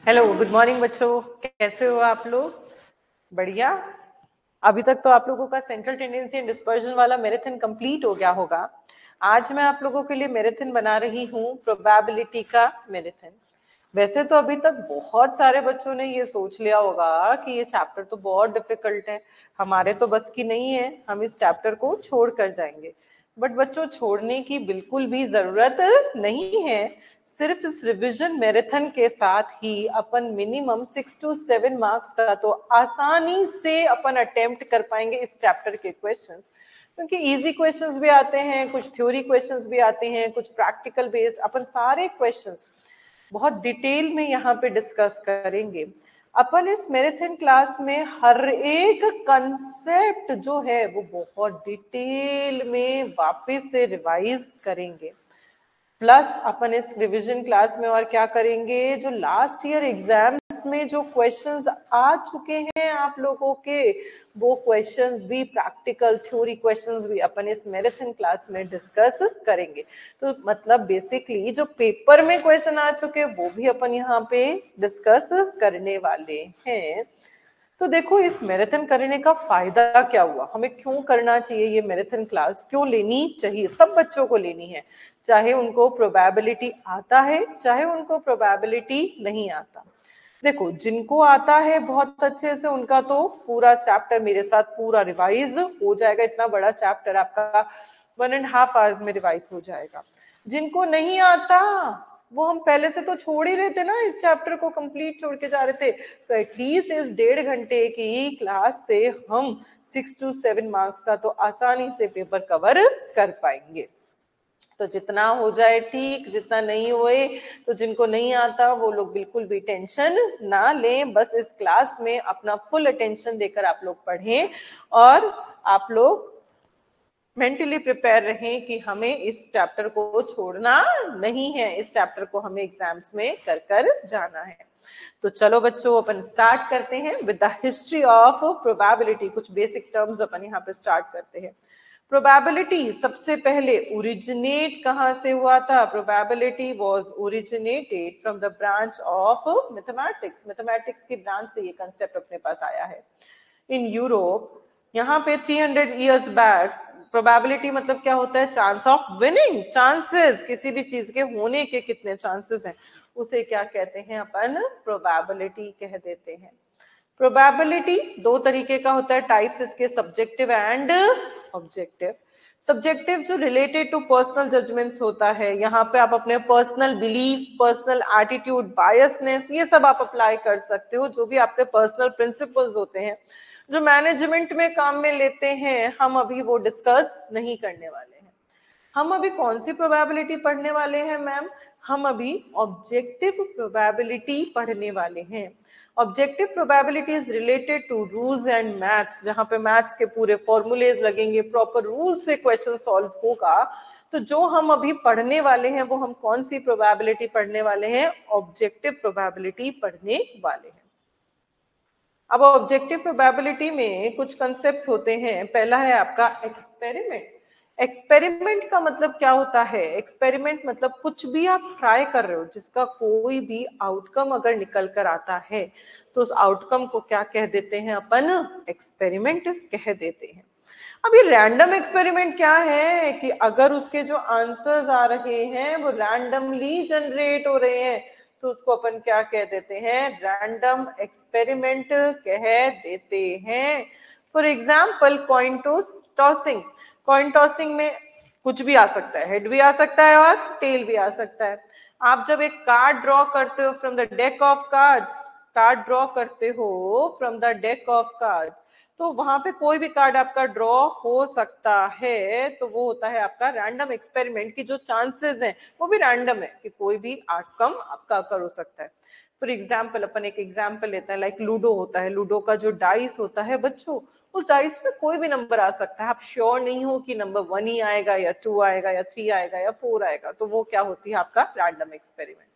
Hello, good morning बच्चों। कैसे हो आप लोग? बढ़िया। अभी तक तो आप लोगों का सेंट्रल टेंडेंसी एंड डिस्पर्जन वाला मैराथन कंप्लीट हो गया होगा। आज मैं आप लोगों के लिए मैराथन बना रही हूँ प्रोबेबिलिटी का मैराथन। वैसे तो अभी तक बहुत सारे बच्चों ने ये सोच लिया होगा कि ये चैप्टर तो बहुत डिफिकल्ट है, हमारे तो बस की नहीं है, हम इस चैप्टर को छोड़ कर जाएंगे। बट बच्चों, छोड़ने की बिल्कुल भी जरूरत नहीं है। सिर्फ इस रिवीजन मैराथन के साथ ही अपन मिनिमम 6 to 7 मार्क्स का तो आसानी से अपन अटेम्प्ट कर पाएंगे इस चैप्टर के क्वेश्चंस। क्योंकि इजी क्वेश्चंस भी आते हैं, कुछ थ्योरी क्वेश्चंस भी आते हैं, कुछ प्रैक्टिकल बेस्ड, अपन सारे क्वेश्चंस बहुत डिटेल में यहाँ पे डिस्कस करेंगे। अपन इस मैराथन क्लास में हर एक कंसेप्ट जो है वो बहुत डिटेल में वापस से रिवाइज करेंगे। प्लस अपन इस रिवीजन क्लास में और क्या करेंगे, जो लास्ट ईयर एग्जाम्स में जो क्वेश्चंस आ चुके हैं आप लोगों के, वो क्वेश्चंस भी, प्रैक्टिकल थ्योरी क्वेश्चंस भी अपन इस मैराथन क्लास में डिस्कस करेंगे। तो मतलब बेसिकली जो पेपर में क्वेश्चन आ चुके वो भी अपन यहाँ पे डिस्कस करने वाले हैं। तो देखो, इस मैराथन करने का फायदा क्या हुआ, हमें क्यों करना चाहिए, ये मैराथन क्लास क्यों लेनी चाहिए, सब बच्चों को लेनी है, चाहे उनको प्रोबेबिलिटी आता है चाहे उनको प्रोबेबिलिटी नहीं आता। देखो, जिनको आता है बहुत अच्छे से, उनका तो पूरा चैप्टर मेरे साथ पूरा रिवाइज हो जाएगा। इतना बड़ा चैप्टर आपका 1.5 आवर्स में रिवाइज हो जाएगा। जिनको नहीं आता वो हम पहले से तो छोड़ ही रहे थे ना, इस चैप्टर को कंप्लीट छोड़ के जा रहे थे। तो एटलीस्ट इस 1.5 घंटे की क्लास से हम 6 to 7 मार्क्स का तो आसानी से पेपर कवर कर पाएंगे। तो जितना हो जाए ठीक, जितना नहीं हुए तो जिनको नहीं आता वो लोग बिल्कुल भी टेंशन ना लें। बस इस क्लास में अपना फुल अटेंशन देकर आप लोग पढ़ें और आप लोग मेंटली प्रिपेयर रहें कि हमें इस चैप्टर को छोड़ना नहीं है, इस चैप्टर को हमें एग्जाम्स में कर कर जाना है। तो चलो बच्चों, अपन स्टार्ट करते हैं with the history of probability. कुछ बेसिक टर्म्स अपन यहाँ पे स्टार्ट करते हैं। प्रोबेबिलिटी सबसे पहले ओरिजिनेट कहाँ से हुआ था? Probability was originated from the branch of mathematics. Mathematics की ब्रांच से ये कंसेप्ट अपने पास आया है इन यूरोप। यहाँ पे 300 ईयर्स बैक प्रोबेबिलिटी मतलब क्या होता है? चांस ऑफ विनिंग, चांसेस, किसी भी चीज के होने के कितने चांसेस हैं, उसे क्या कहते हैं? अपन प्रोबेबिलिटी कह देते हैं। प्रोबेबिलिटी दो तरीके का होता है, टाइप्स इसके, सब्जेक्टिव एंड ऑब्जेक्टिव। सब्जेक्टिव जो रिलेटेड टू पर्सनल जजमेंट्स होता है, यहाँ पे आप अपने personal belief, personal attitude, biasness, ये सब आप अप्लाई कर सकते हो। जो भी आपके पर्सनल प्रिंसिपल्स होते हैं जो मैनेजमेंट में काम में लेते हैं, हम अभी वो डिस्कस नहीं करने वाले हैं। हम अभी कौन सी प्रोबेबिलिटी पढ़ने वाले हैं मैम? हम अभी ऑब्जेक्टिव प्रोबेबिलिटी पढ़ने वाले हैं। Objective probability is related to rules and maths, जहां पे मैथ्स के पूरे फॉर्मूलेज लगेंगे, प्रॉपर रूल से क्वेश्चन सॉल्व होगा। तो जो हम अभी पढ़ने वाले हैं वो हम कौन सी प्रोबेबिलिटी पढ़ने वाले हैं? ऑब्जेक्टिव प्रोबेबिलिटी पढ़ने वाले हैं। अब ऑब्जेक्टिव प्रोबेबिलिटी में कुछ कंसेप्ट्स होते हैं। पहला है आपका एक्सपेरिमेंट। एक्सपेरिमेंट का मतलब क्या होता है? एक्सपेरिमेंट मतलब कुछ भी आप ट्राई कर रहे हो जिसका कोई भी आउटकम अगर निकल कर आता है तो उस आउटकम को क्या कह देते हैं अपन? एक्सपेरिमेंट कह देते हैं। अब ये रैंडम एक्सपेरिमेंट क्या है कि अगर उसके जो आंसर्स आ रहे हैं वो रैंडमली जनरेट हो रहे हैं तो उसको अपन क्या कह देते हैं? रैंडम एक्सपेरिमेंट कह देते हैं। For example coin tossing. Coin tossing में कुछ भी आ सकता है, हेड भी आ सकता है और टेल भी आ सकता है। आप जब एक कार्ड ड्रॉ करते हो from the deck of cards, card draw करते हो from the deck of cards, तो वहां पे कोई भी कार्ड आपका ड्रॉ हो सकता है। तो वो होता है आपका रैंडम एक्सपेरिमेंट की जो चांसेस हैं वो भी रैंडम है कि कोई भी आउटकम आपका अकर हो सकता है। फॉर एग्जाम्पल अपन एक एग्जाम्पल लेते हैं, लाइक लूडो होता है। लूडो का जो डाइस होता है बच्चों, उस डाइस में कोई भी नंबर आ सकता है। आप श्योर नहीं हो कि नंबर 1 ही आएगा या 2 आएगा या 3 आएगा या 4 आएगा, तो वो क्या होती है? आपका रैंडम एक्सपेरिमेंट।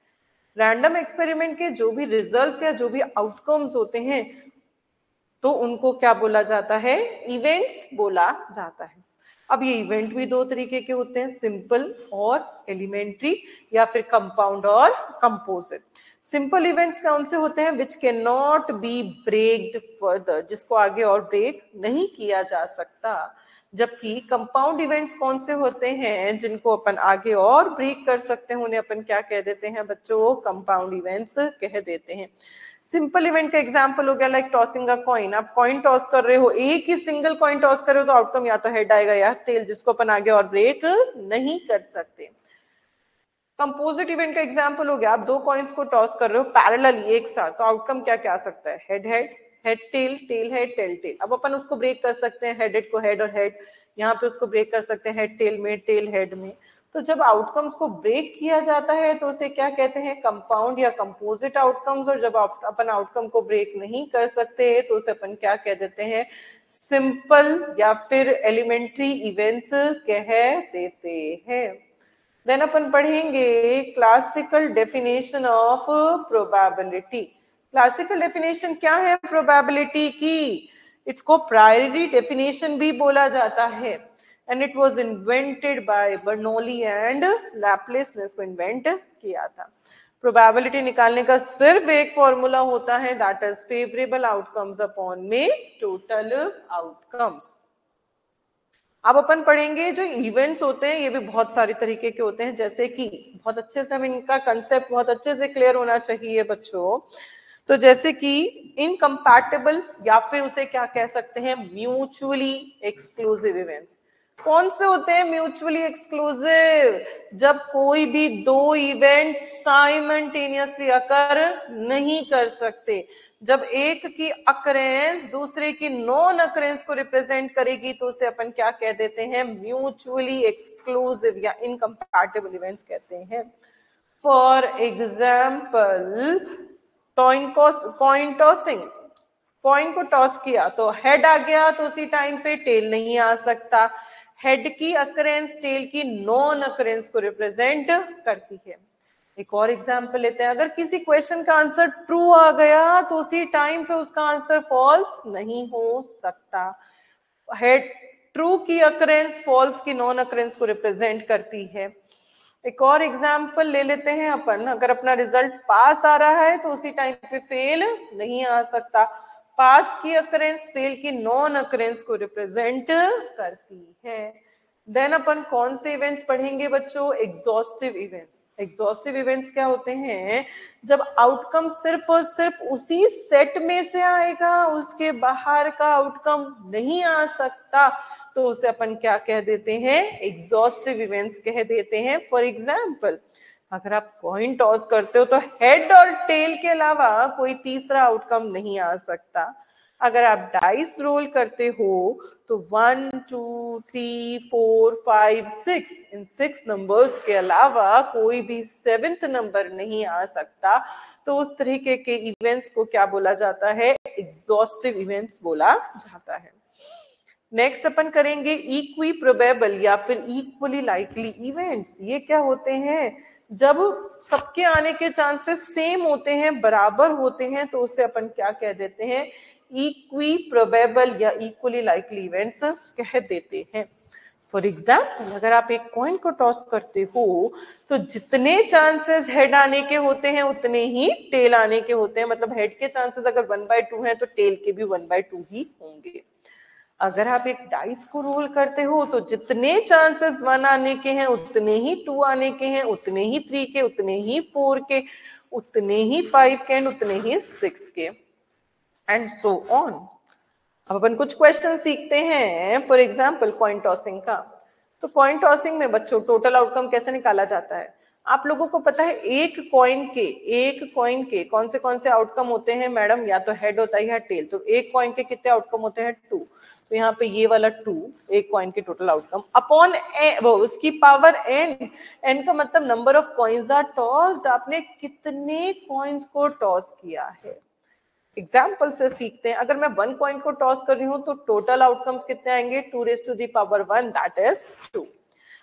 रैंडम एक्सपेरिमेंट के जो भी रिजल्ट्स या जो भी आउटकम्स होते हैं तो उनको क्या बोला जाता है? इवेंट्स बोला जाता है। अब ये इवेंट भी दो तरीके के होते हैं, सिंपल और एलिमेंट्री, या फिर कंपाउंड और कंपोजिट। सिंपल इवेंट्स कौन से होते हैं? Which can not be breaked further, जिसको आगे और ब्रेक नहीं किया जा सकता। जबकि कंपाउंड इवेंट्स कौन से होते हैं जिनको अपन आगे और ब्रेक कर सकते हैं, उन्हें अपन क्या कह देते हैं बच्चों? कंपाउंड इवेंट्स कह देते हैं। सिंपल इवेंट का एग्जांपल हो गया लाइक टॉसिंग अ कॉइन। आप कॉइन टॉस कर रहे हो, एक ही सिंगल कॉइन टॉस कर रहे हो तो आउटकम या तो हेड आएगा या टेल, जिसको अपन आगे और ब्रेक नहीं कर सकते। कंपोजिट इवेंट का एग्जांपल हो गया, आप दो कॉइन्स को टॉस कर रहे हो पैरेलली एक साथ, तो आउटकम क्या क्या आ सकता है? Head head, head tail, tail head, tail tail. अब अपन उसको ब्रेक कर सकते हैं, हेड हेड को हेड और हेड, यहाँ पे उसको ब्रेक कर सकते हैं हेड टेल में, टेल हेड में। तो जब आउटकम्स को ब्रेक किया जाता है तो उसे क्या कहते हैं? कंपाउंड या कंपोजिट आउटकम्स। और जब अपन आउटकम को ब्रेक नहीं कर सकते तो उसे अपन क्या कह देते हैं? सिंपल या फिर एलिमेंट्री इवेंट्स कह देते हैं। देन अपन पढ़ेंगे classical definition of probability. Classical definition क्या है प्रोबेबिलिटी की? इसको प्रायोरी डेफिनेशन भी बोला जाता है, and it was invented by Bernoulli and Laplace ने इसको इन्वेंट किया था। प्रोबेबिलिटी निकालने का सिर्फ एक फॉर्मूला होता है, that is favourable outcomes upon में टोटल आउटकम्स। अब अपन पढ़ेंगे जो इवेंट्स होते हैं, ये भी बहुत सारे तरीके के होते हैं, जैसे कि बहुत अच्छे से हम इनका कंसेप्ट बहुत अच्छे से क्लियर होना चाहिए बच्चों। तो जैसे कि इनकम्पैटिबल या फिर उसे क्या कह सकते हैं? Mutually exclusive events. कौन से होते हैं म्यूचुअली एक्सक्लूसिव? जब कोई भी दो इवेंट साइमल्टेनियसली अकर नहीं कर सकते। जब एक की अकरेंस दूसरे की नॉन अकरेंस को रिप्रेजेंट करेगी तो उसे अपन क्या कह देते हैं? म्यूचुअली एक्सक्लूसिव या इनकम्पैटिबल इवेंट्स कहते हैं। For example coin tossing, coin को टॉस किया तो हेड आ गया तो उसी टाइम पे टेल नहीं आ सकता। हेड की अकरेंस टेल की नॉन अकरेंस को रिप्रेजेंट करती है। एक और एग्जांपल लेते हैं, अगर किसी क्वेश्चन का आंसर ट्रू आ गया तो उसी टाइम पे उसका आंसर फॉल्स नहीं हो सकता। हेड ट्रू की अकरेंस फॉल्स की नॉन अकरेंस को रिप्रेजेंट करती है। एक और एग्जाम्पल ले लेते हैं अपन, अगर अपना रिजल्ट पास आ रहा है तो उसी टाइम पे फेल नहीं आ सकता। पास की अकरेंस फेल की नॉन अकरेंस को रिप्रेजेंट करती है। देन अपन कौन से इवेंट्स पढ़ेंगे बच्चों? Exhaustive events. एग्जॉस्टिव इवेंट्स क्या होते हैं? जब आउटकम सिर्फ और सिर्फ उसी सेट में से आएगा, उसके बाहर का आउटकम नहीं आ सकता, तो उसे अपन क्या कह देते हैं? एग्जॉस्टिव इवेंट्स कह देते हैं। फॉर एग्जाम्पल, अगर आप कॉइन टॉस करते हो तो हेड और टेल के अलावा कोई तीसरा आउटकम नहीं आ सकता। अगर आप डाइस रोल करते हो तो 1 2 3 4 5 6, इन 6 नंबर्स के अलावा कोई भी 7th नंबर नहीं आ सकता। तो उस तरीके के इवेंट्स को क्या बोला जाता है? एग्जॉस्टिव इवेंट्स बोला जाता है। नेक्स्ट अपन करेंगे इक्वी प्रोबेबल या फिर इक्वली लाइकली इवेंट्स। ये क्या होते हैं? जब सबके आने के चांसेस सेम होते हैं, बराबर होते हैं, तो उसे अपन क्या कह देते हैं? इक्वी प्रोबेबल या इक्वली लाइकली इवेंट्स कह देते हैं। फॉर एग्जाम्पल, अगर आप एक कॉइन को टॉस करते हो तो जितने चांसेस हेड आने के होते हैं उतने ही टेल आने के होते हैं। मतलब हेड के चांसेस अगर 1/2 हैं तो टेल के भी 1/2 ही होंगे। अगर आप एक डाइस को रोल करते हो तो जितने चांसेस 1 आने के हैं उतने ही 2 आने के हैं, उतने ही 3 के, उतने ही 4 के, उतने ही 5 के, उतने ही 6 के, एंड सो ऑन। अब अपन कुछ क्वेश्चन सीखते हैं। फॉर एग्जाम्पल कॉइन टॉसिंग का। तो कॉइन टॉसिंग में बच्चों टोटल आउटकम कैसे निकाला जाता है? आप लोगों को पता है एक कॉइन के कौन से आउटकम होते हैं मैडम? या तो हेड होता है या टेल। तो एक कॉइन के कितने आउटकम होते हैं? 2। तो यहाँ पे ये वाला 2 एक कॉइन के टोटल आउटकम अपॉन वो उसकी पावर n का मतलब number of coins are tossed, आपने कितने कॉइन्स को टॉस किया है। एग्जाम्पल से सीखते हैं, अगर मैं 1 कॉइन को टॉस कर रही हूं तो टोटल आउटकम्स कितने आएंगे? 2⁻1 दैट इज 2।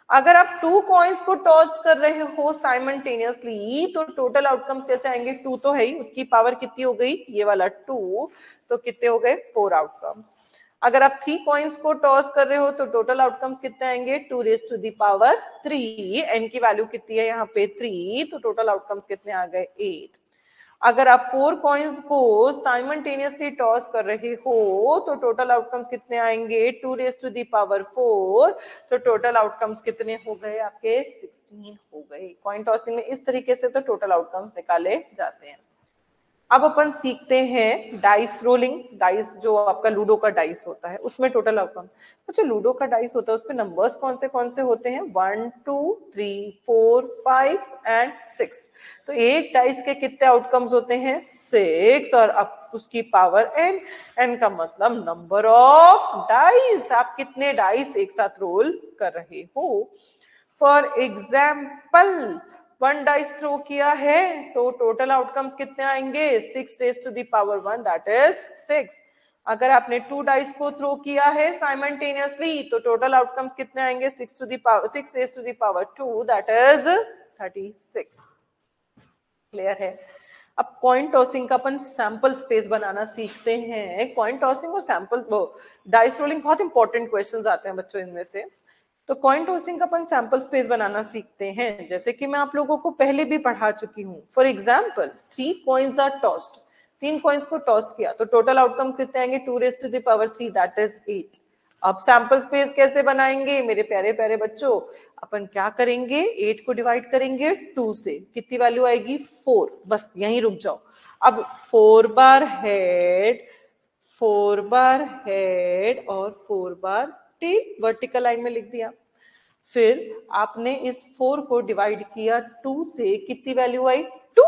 अगर आप 2 कॉइन्स को टॉस कर रहे हो साइमल्टेनियसली तो टोटल आउटकम्स कैसे आएंगे? 2 तो है ही, उसकी पावर कितनी हो गई? ये वाला 2, तो कितने हो गए? 4 आउटकम्स। अगर आप 3 कॉइन्स को टॉस कर रहे हो तो टोटल आउटकम्स कितने आएंगे? 2⁻3। n की वैल्यू कितनी है यहाँ पे? 3, तो टोटल आउटकम्स कितने आ गए? 8। अगर आप 4 कॉइन्स को साइमल्टेनियसली टॉस कर रहे हो तो टोटल आउटकम्स कितने आएंगे 2 रेज टू द पावर 4, तो टोटल आउटकम्स कितने हो गए आपके 16 हो गए। कॉइन टॉसिंग में इस तरीके से तो टोटल आउटकम्स निकाले जाते हैं। अब अपन सीखते हैं डाइस रोलिंग। डाइस जो आपका लूडो का डाइस होता है उसमें टोटल आउटकम, जो लूडो का डाइस होता है उसमें नंबर्स कौन से होते हैं 1 2 3 4 5 एंड 6। तो एक डाइस के कितने आउटकम्स होते हैं 6 और अब उसकी पावर n, n का मतलब नंबर ऑफ डाइस, आप कितने डाइस एक साथ रोल कर रहे हो। फॉर एग्जाम्पल 1 डाइस थ्रो किया है तो टोटल आउटकम्स कितने आएंगे 6 raise to the power 1 that is 6। अगर आपने 2 डाइस को थ्रो किया है साइमल्टेनियसली तो टोटल आउटकम्स कितने आएंगे 6 raise to the power 2 that is 36। Clear है। अब कॉइन टॉसिंग का अपन सैंपल स्पेस बनाना सीखते हैं। कॉइन टॉसिंग और सैंपल डाइस रोलिंग बहुत इंपॉर्टेंट क्वेश्चंस आते हैं बच्चों इनमें से। तो कॉइन टॉसिंग का अपन सैंपल स्पेस बनाना सीखते हैं, जैसे कि मैं आप लोगों को पहले भी पढ़ा चुकी हूँ। For example 3 coins are tossed, 3 coins को टॉस किया तो टोटल आउटकम कितने आएंगे 2 raise to the power 3 that is 8। अब सैंपल स्पेस कैसे बनाएंगे मेरे प्यारे प्यारे बच्चों, अपन क्या करेंगे 8 को डिवाइड करेंगे 2 से, कितनी वैल्यू आएगी 4, बस यहीं रुक जाओ। अब 4 बार हेड, 4 बार हेड और 4 बार टेल वर्टिकल लाइन में लिख दिया। फिर आपने इस 4 को डिवाइड किया 2 से, कितनी वैल्यू आई 2,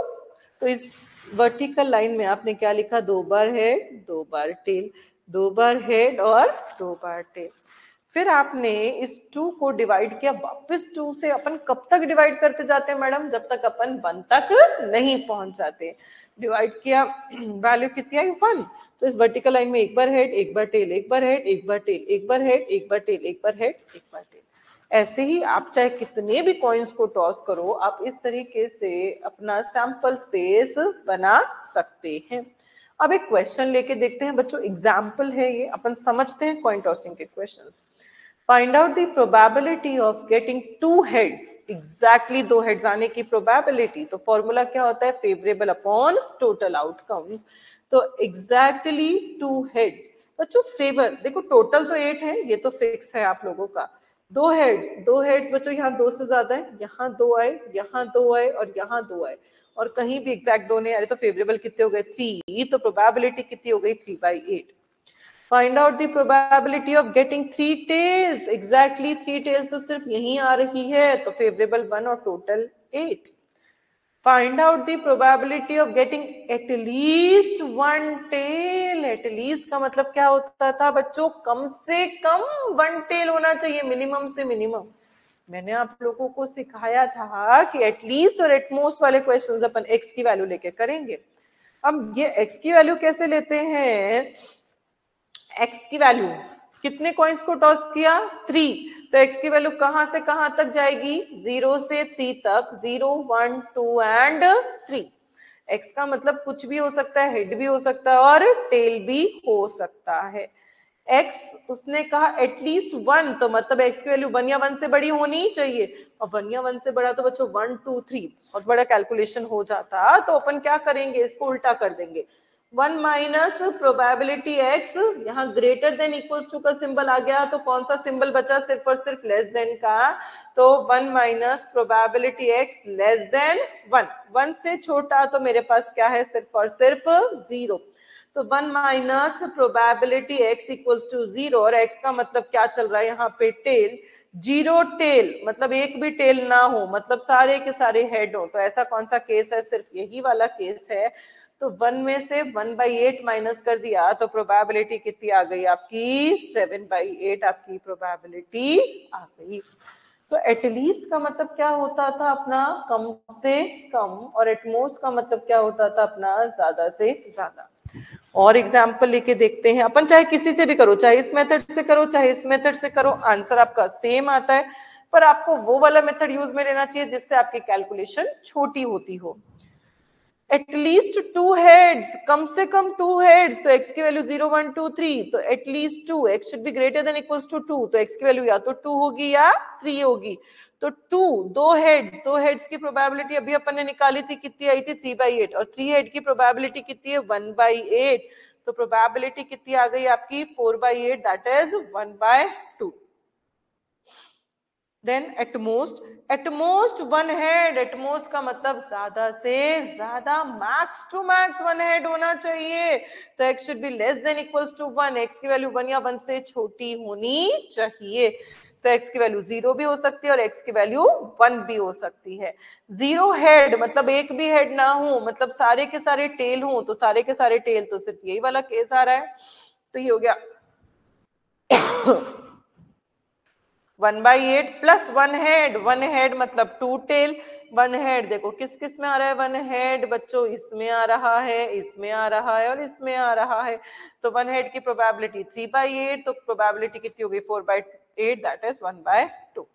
तो इस वर्टिकल लाइन में आपने क्या लिखा 2 बार हेड 2 बार टेल, 2 बार हेड और 2 बार टेल। फिर आपने इस 2 को डिवाइड किया वापस 2 से। अपन कब तक डिवाइड करते जाते हैं मैडम, जब तक अपन 1 तक नहीं पहुंच जाते। डिवाइड किया वैल्यू कितनी आई 1, तो इस वर्टिकल लाइन में एक बार हेड एक बार टेल, एक बार हेड एक बार टेल, एक बार हेड एक बार टेल, एक बार हेड एक बार टेल। ऐसे ही आप चाहे कितने भी कॉइन्स को टॉस करो, आप इस तरीके से अपना सैंपल स्पेस बना सकते हैं। अब एक क्वेश्चन लेके देखते हैं बच्चों, एग्जाम्पल है ये, अपन समझते हैं कॉइन टॉसिंग के questions. Find out the probability of getting 2 heads, exactly 2 heads आने की प्रोबेबिलिटी। तो फॉर्मूला क्या होता है फेवरेबल अपॉन टोटल आउटकम्स। तो एग्जैक्टली 2 हेड्स बच्चों, फेवर देखो टोटल तो 8 है, ये तो फिक्स है आप लोगों का। 2 हेड्स बच्चों, यहाँ 2 से ज्यादा है, यहाँ 2 आए, यहाँ 2 आए और यहाँ 2 आए और कहीं भी एग्जैक्ट 2 नहीं आ रहे, तो फेवरेबल कितने हो गए 3, तो प्रोबेबिलिटी कितनी हो गई 3/8। Find out the probability of getting 3 tails, exactly 3 tails तो सिर्फ यहीं आ रही है, तो फेवरेबल 1 और total 8। Find out the probability of getting at least 1 tail, at least का मतलब क्या होता था बच्चों, कम से कम 1 टेल होना चाहिए, मिनिमम से मिनिमम। मैंने आप लोगों को सिखाया था कि एटलीस्ट और एटमोस्ट वाले क्वेश्चंस अपन एक्स की वैल्यू लेके करेंगे। अब ये एक्स की वैल्यू कैसे लेते हैं, एक्स की वैल्यू कितने कॉइन्स को टॉस किया 3, तो एक्स की वैल्यू कहां से कहां तक जाएगी 0 से 3 तक, 0 1 2 एंड 3। एक्स का मतलब कुछ भी हो सकता है, हेड भी हो सकता है और टेल भी हो सकता है। एक्स उसने कहा एटलीस्ट 1, तो मतलब एक्स की वैल्यू 1 या 1 से बड़ी होनी चाहिए, और 1 या 1 से बड़ा तो बच्चों 1 2 3 बहुत बड़ा कैलकुलेशन हो जाता। तो अपन क्या करेंगे, इसको उल्टा कर देंगे, 1 माइनस प्रोबेबिलिटी एक्स, यहाँ ग्रेटर देन इक्वल्स टू का सिंबल आ गया, तो कौन सा सिंबल बचा सिर्फ और सिर्फ लेस देन का, तो 1 minus probability x less than 1, 1 से छोटा तो मेरे पास क्या है सिर्फ और सिर्फ 0, तो 1 minus probability x equals to 0, और x का मतलब क्या चल रहा है यहाँ पे टेल, 0 टेल मतलब एक भी टेल ना हो, मतलब सारे के सारे हेड हो, तो ऐसा कौन सा केस है, सिर्फ यही वाला केस है। तो 1 में से 1/8 माइनस कर दिया तो प्रोबेबिलिटी कितनी आ गई आपकी 7/8 आपकी प्रोबेबिलिटी आ गई। तो एटलीस्ट का मतलब क्या होता था अपना कम से कम, और एटमोस्ट का मतलब क्या होता था अपना ज्यादा से ज्यादा। और एग्जाम्पल लेके देखते हैं अपन, चाहे किसी से भी करो, चाहे इस मेथड से करो चाहे इस मेथड से करो, आंसर आपका सेम आता है, पर आपको वो वाला मेथड यूज में लेना चाहिए जिससे आपकी कैलकुलेशन छोटी होती हो। एटलीस्ट 2 हेड्स, कम से कम 2 हेड्स, तो x की वैल्यू 0 1 2 3, तो at least 2, x should be greater than equals to 2, तो x की वैल्यू या तो 2 होगी या 3 होगी। तो 2 दो हेड्स की प्रोबेबिलिटी अभी अपन ने निकाली थी, कितनी आई थी 3/8, और 3 हेड की प्रोबेबिलिटी कितनी है 1/8, तो प्रोबेबिलिटी कितनी आ गई आपकी 4/8, that is 1/2। Then at most one head, at most का मतलब ज्यादा से ज्यादा, max to max one head होना चाहिए, तो x should be less than equals to 1, x की वैल्यू 1 या 1 से छोटी होनी चाहिए, तो x की वैल्यू 0 भी हो सकती है और x की वैल्यू 1 भी हो सकती है। 0 हेड मतलब एक भी हेड ना हो, मतलब सारे के सारे टेल हो, तो सारे के सारे टेल, तो सिर्फ यही वाला केस आ रहा है, तो ये हो गया 1/8 प्लस वन हेड मतलब 2 टेल, वन हेड देखो किस किस में आ रहा है, वन हेड बच्चों इसमें आ रहा है, इसमें आ रहा है और इसमें आ रहा है, तो वन हेड की प्रोबेबिलिटी 3/8, तो प्रोबेबिलिटी कितनी हो गई 4/8, that is 1/2।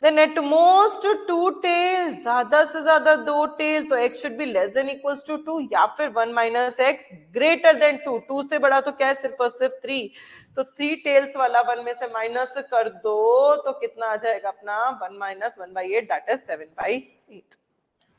Then at most 2 tail, ज्यादा से ज्यादा 2 टेल, तो x should be less than equals to 2 या फिर 1 माइनस एक्स ग्रेटर देन 2, 2 से बड़ा तो क्या है सिर्फ और सिर्फ 3, तो 3 टेल्स वाला 1 में से माइनस कर दो तो कितना आ जाएगा अपना 1 माइनस 1/8, दैट इज 7/8।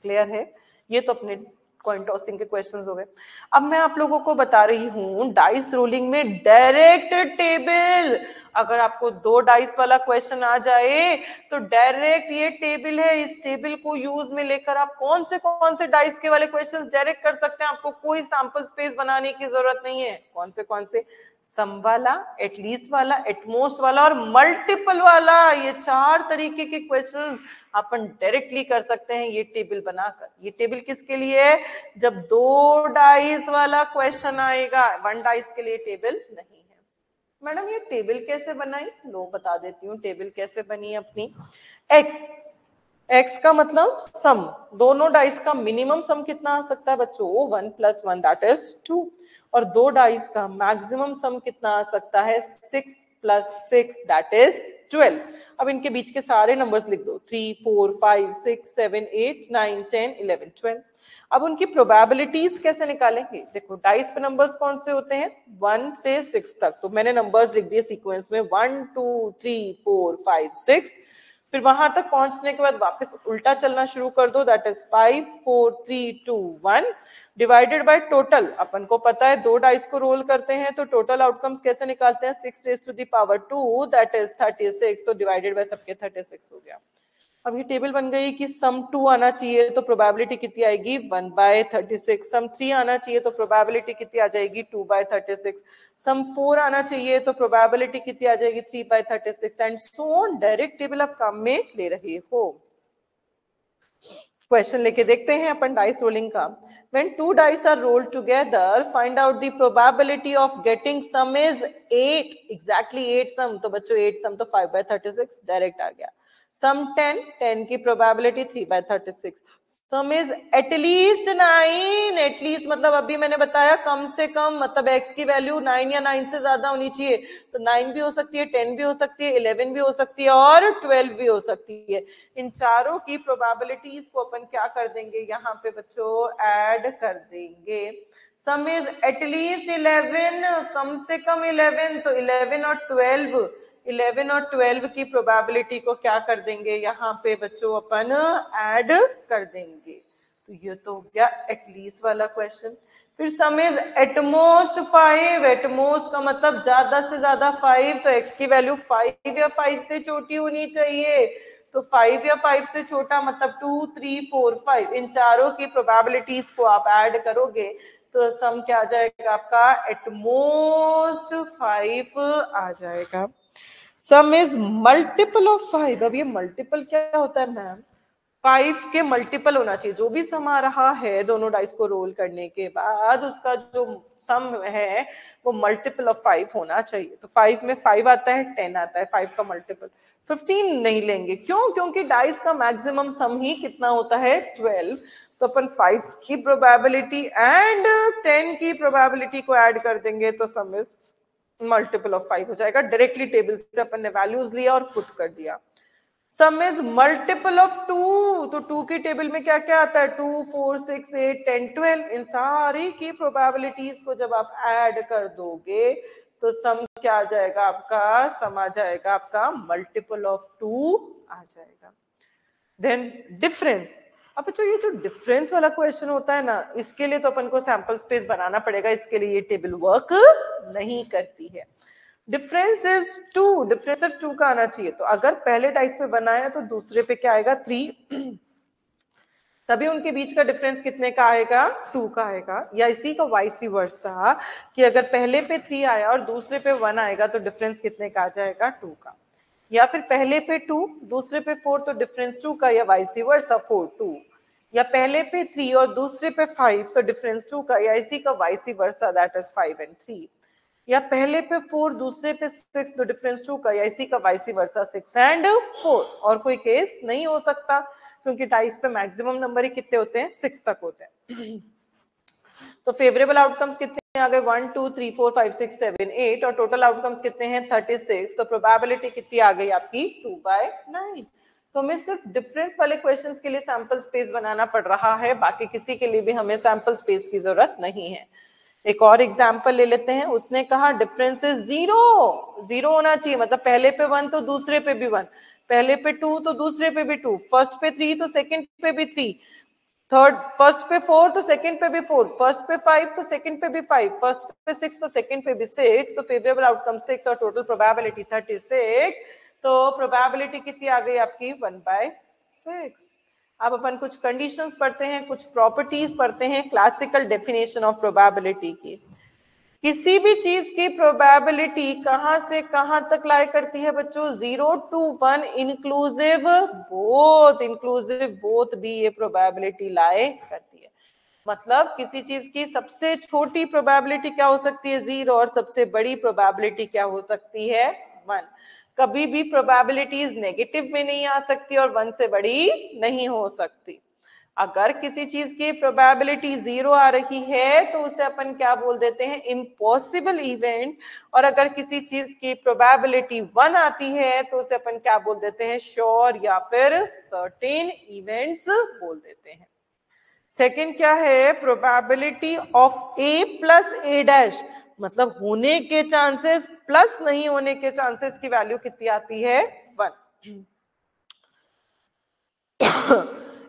क्लियर है? ये तो अपने कॉइन टॉसिंग के क्वेश्चंस हो गए। अब मैं आप लोगों को बता रही हूं डाइस रोलिंग में डायरेक्ट टेबल, अगर आपको 2 डाइस वाला क्वेश्चन आ जाए तो डायरेक्ट ये टेबल है, इस टेबल को यूज में लेकर आप कौन से डाइस के वाले क्वेश्चंस डायरेक्ट कर सकते हैं, आपको कोई सैंपल स्पेस बनाने की जरूरत नहीं है। कौन से सम वाला, एटलीस्ट वाला, एटमोस्ट वाला और मल्टीपल वाला, ये 4 तरीके के क्वेश्चंस अपन डायरेक्टली कर सकते हैं ये टेबल बनाकर। ये टेबल किसके लिए है? जब 2 डाइस वाला क्वेश्चन आएगा, 1 डाइस के लिए टेबल नहीं है। मैडम ये टेबल कैसे बनाई? लो बता देती हूँ टेबल कैसे बनी अपनी। एक्स का मतलब सम, दोनों डाइस का मिनिमम सम कितना आ सकता है बच्चों? 1 + 1 दैट इज 2, और 2 डाइस का मैक्सिमम सम कितना आ सकता है? 6 + 6 दैट इज 12। अब इनके बीच के सारे नंबर्स लिख दो, 3 4 5 6 7 8 9 10 11 12। अब उनकी प्रोबेबिलिटीज कैसे निकालेंगे? देखो डाइस पे नंबर्स कौन से होते हैं? 1 से 6 तक, तो मैंने नंबर्स लिख दिए सीक्वेंस में 1 2 3 4 5 6, फिर वहां तक पहुंचने के बाद वापस उल्टा चलना शुरू कर दो, that is 5 4 3 2 1 divided by total. अपन को पता है 2 डाइस को रोल करते हैं तो टोटल आउटकम्स कैसे निकालते हैं? 6 raised to the power 2 that is 36, तो डिवाइडेड बाय सबके 36 हो गया। अब ये टेबल बन गई कि सम 2 आना चाहिए तो प्रोबेबिलिटी कितनी आएगी? 1/36। सम 3 आना चाहिए तो प्रोबेबिलिटी कितनी आ जाएगी? 2/36। सम 4 आना चाहिए तो प्रोबेबिलिटी कितनी आ जाएगी? 3/36 and so on. Direct table आप काम में ले रहे हो। क्वेश्चन लेके देखते हैं अपन डाइस रोलिंग का। When 2 dice are rolled together, find out the probability of getting sum is 8, exactly 8 sum, तो बच्चों 8 sum तो 5/36 डायरेक्ट आ गया। सम 10, 10 की probability 3/36। Some is at least 9, at least मतलब अभी मैंने बताया कम से कम, मतलब x की वैल्यू 9 या 9 से ज्यादा होनी चाहिए, तो 9 भी हो सकती है, 10 भी हो सकती है, 11 भी हो सकती है और 12 भी हो सकती है। इन चारों की प्रोबेबिलिटीज को अपन क्या कर देंगे यहाँ पे बच्चों? ऐड कर देंगे। सम इज एटलीस्ट 11, कम से कम 11, तो 11 और 12, 11 और 12 की प्रोबेबिलिटी को क्या कर देंगे यहाँ पे बच्चों? अपन ऐड कर देंगे। तो ये तो हो गया एटलीस्ट वाला क्वेश्चन। फिर सम इज एटमोस्ट 5, एटमोस्ट का मतलब ज्यादा से ज्यादा 5, तो x की वैल्यू 5 या 5 से छोटी होनी चाहिए, तो 5 या 5 से छोटा मतलब 2 3 4 5, इन चारों की प्रोबेबिलिटीज को आप ऐड करोगे तो सम क्या आ जाएगा आपका? एटमोस्ट 5 आ जाएगा। सम इज मल्टीपल ऑफ 5, अब ये मल्टीपल क्या होता है मैम? 5 के मल्टीपल होना चाहिए, जो भी सम आ रहा है दोनों डाइस को रोल करने के बाद उसका जो सम है वो मल्टीपल ऑफ 5 होना चाहिए। तो 5 में 5 आता है, 10 आता है, 5 का मल्टीपल 15 नहीं लेंगे। क्यों? क्योंकि डाइस का मैक्सिमम सम ही कितना होता है? 12। तो अपन 5 की प्रोबेबिलिटी एंड 10 की प्रोबेबिलिटी को ऐड कर देंगे तो सम इज मल्टीपल ऑफ 5 हो जाएगा। डायरेक्टली टेबल से अपन ने वैल्यूज लिया और पुट कर दिया। सम इज मल्टीपल ऑफ 2, तो 2 की टेबल में क्या क्या आता है? 2 4 6 8 10 12, इन सारी की प्रोबेबिलिटीज को जब आप ऐड कर दोगे तो सम क्या आ जाएगा आपका? सम आ जाएगा आपका मल्टीपल ऑफ 2 आ जाएगा। Then difference. अब बच्चों ये जो डिफरेंस वाला क्वेश्चन होता है ना, इसके लिए तो अपन को सैंपल स्पेस बनाना पड़ेगा, इसके लिए ये टेबल वर्क नहीं करती है। डिफरेंस इज 2, डिफरेंस सिर्फ 2 का आना चाहिए। तो अगर पहले डाइस पे बनाया तो दूसरे पे क्या आएगा 3, तभी उनके बीच का डिफरेंस कितने का आएगा 2 का आएगा। या इसी का वाइस वर्सा कि अगर पहले पे 3 आया और दूसरे पे 1 आएगा तो डिफरेंस कितने का आ जाएगा 2 का। या फिर पहले पे 2 दूसरे पे 4 तो डिफरेंस 2 का, या वाइस वर्सा 4 2। या पहले पे 3 और दूसरे पे 5 तो डिफरेंस 2 का, या इसी का vice versa that is 5 and 3। या पहले पे 4 दूसरे पे 6 तो डिफरेंस 2 का, या इसी का वाइस वर्सा 6 and 4। और कोई केस नहीं हो सकता क्योंकि डाइस पे मैक्सिमम नंबर ही कितने होते हैं 6 तक होते हैं। तो फेवरेबल आउटकम्स कितने आ गए 1 2 3 4 5 6 7 8 और टोटल आउटकम्स कितने हैं 36। तो प्रोबेबिलिटी कितनी आ गई आपकी 2/9। तो हमें सिर्फ डिफरेंस वाले क्वेश्चंस के लिए सैंपल स्पेस बनाना पड़ रहा है, बाकी किसी के लिए भी हमें सैंपल स्पेस की जरूरत नहीं है। एक और एग्जाम्पल ले लेते हैं। उसने कहा डिफरेंस इज 0, 0 होना चाहिए, मतलब पहले पे 1 तो दूसरे पे भी 1, पहले पे 2 तो दूसरे पे भी 2, फर्स्ट पे 3 तो सेकंड पे भी 3, थर्ड फर्स्ट पे 4 तो सेकंड पे भी 4, फर्स्ट पे 5 तो सेकंड पे भी 5, फर्स्ट पे 6 तो सेकंड पे भी 6। तो फेवरेबल आउटकम 6 और टोटल प्रोबेबिलिटी 36। तो प्रोबेबिलिटी कितनी आ गई आपकी 1/6। अब अपन कुछ कंडीशंस पढ़ते हैं, कुछ प्रॉपर्टीज पढ़ते हैं, क्लासिकल डेफिनेशन ऑफ प्रोबेबिलिटी की। किसी भी चीज की प्रोबेबिलिटी कहां से कहां तक लाई करती है बच्चों 0 to 1 इंक्लूसिव बोथ भी ये प्रोबेबिलिटी लाई करती है। मतलब किसी चीज की सबसे छोटी प्रोबेबिलिटी क्या हो सकती है 0 और सबसे बड़ी प्रोबेबिलिटी क्या हो सकती है 1। कभी भी प्रोबेबिलिटीज नेगेटिव में नहीं आ सकती और 1 से बड़ी नहीं हो सकती। अगर किसी चीज की प्रोबेबिलिटी 0 आ रही है तो उसे अपन क्या बोल देते हैं इम्पॉसिबल इवेंट, और अगर किसी चीज की प्रोबेबिलिटी 1 आती है तो उसे अपन क्या बोल देते हैं श्योर या फिर सर्टेन इवेंट्स बोल देते हैं। सेकंड क्या है probability of A plus A dash, मतलब होने के चांसेस प्लस नहीं होने के चांसेस की वैल्यू कितनी आती है 1।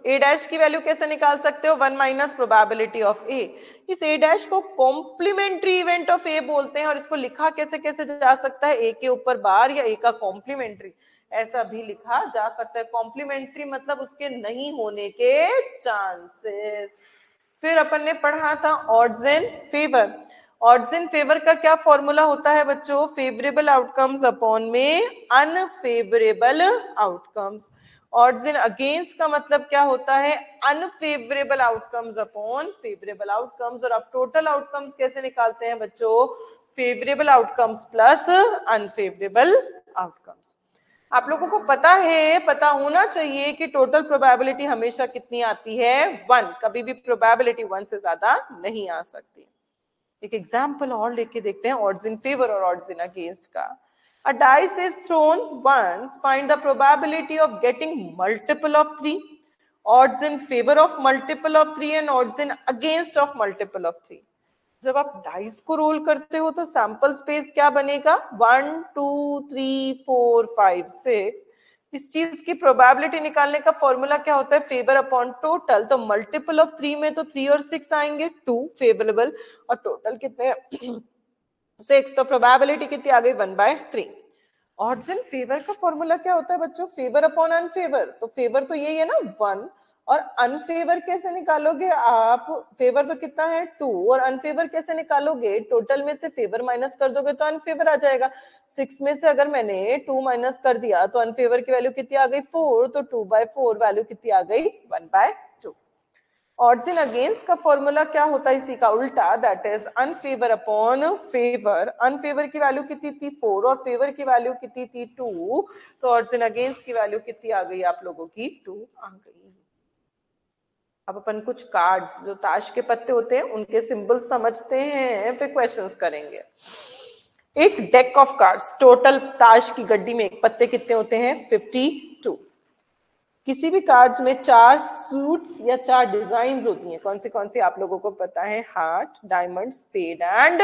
ए डैश की वैल्यू कैसे निकाल सकते हो 1 माइनस प्रोबेबिलिटी ऑफ ए। इस ए डैश को कॉम्प्लीमेंट्री इवेंट ऑफ ए बोलते हैं, और इसको लिखा कैसे कैसे जा सकता है ए के ऊपर बार या ए का कॉम्प्लीमेंट्री, ऐसा भी लिखा जा सकता है। कॉम्प्लीमेंट्री मतलब उसके नहीं होने के चांसेस। फिर अपन ने पढ़ा था odds and favour. Odds and favour का क्या फॉर्मूला होता है बच्चों फेवरेबल आउटकम्स अपॉन में unfavourable outcomes. Odds and against का मतलब क्या होता है unfavourable outcomes upon favourable outcomes. और अब टोटल आउटकम्स कैसे निकालते हैं बच्चों favourable outcomes plus unfavourable outcomes. आप लोगों को पता है, पता होना चाहिए कि टोटल प्रोबेबिलिटी हमेशा कितनी आती है 1, कभी भी प्रोबेबिलिटी 1 से ज्यादा नहीं आ सकती। एक एग्जांपल और लेके देखते हैं ऑड्स इन फेवर और ऑड्स इन अगेंस्ट का। A dice is thrown once, find the probability of getting multiple of 3, odds in favor of multiple of 3 and odds in against of multiple of 3। जब आप dice को role करते हो तो sample space क्या बनेगा 1 2 3 4 5 6। इस चीज की प्रोबेबिलिटी निकालने का फॉर्मूला क्या होता है फेवर अपॉन टोटल। तो मल्टीपल ऑफ 3 में तो 3 और 6 आएंगे 2 फेवरेबल, और टोटल कितने 6, तो प्रोबेबिलिटी कितनी आ गई 1/3। ऑड्स एंड फेवर का फॉर्मूला क्या होता है बच्चों फेवर अपॉन अनफेवर। तो फेवर तो यही है ना 1, और अनफेवर कैसे निकालोगे आप फेवर तो कितना है 2, और अनफेवर कैसे निकालोगे टोटल में से फेवर माइनस कर दोगे तो अनफेवर आ जाएगा। 6 में से अगर मैंने 2 माइनस कर दिया तो अनफेवर की वैल्यू कितनी आ गई 4, तो 2/4 वैल्यू कितनी आ गई 1/2। ऑड्स इन अगेंस्ट का फॉर्मूला क्या होता है इसी का उल्टा that is unfavour upon favour. Unfavour की वैल्यू कितनी थी 4 और फेवर की वैल्यू कितनी थी 2, तो ऑड्स इन अगेंस्ट की वैल्यू कितनी आ गई आप लोगों की 2 आ गई। अब अपन कुछ कार्ड्स जो ताश के पत्ते होते हैं उनके सिंबल्स समझते हैं फिर क्वेश्चंस करेंगे। एक डेक ऑफ कार्ड्स, टोटल ताश की गड्डी में एक पत्ते कितने होते हैं 52। किसी भी कार्ड्स में 4 सूट्स या 4 डिजाइन होती हैं, कौन सी आप लोगों को पता है heart diamond spade and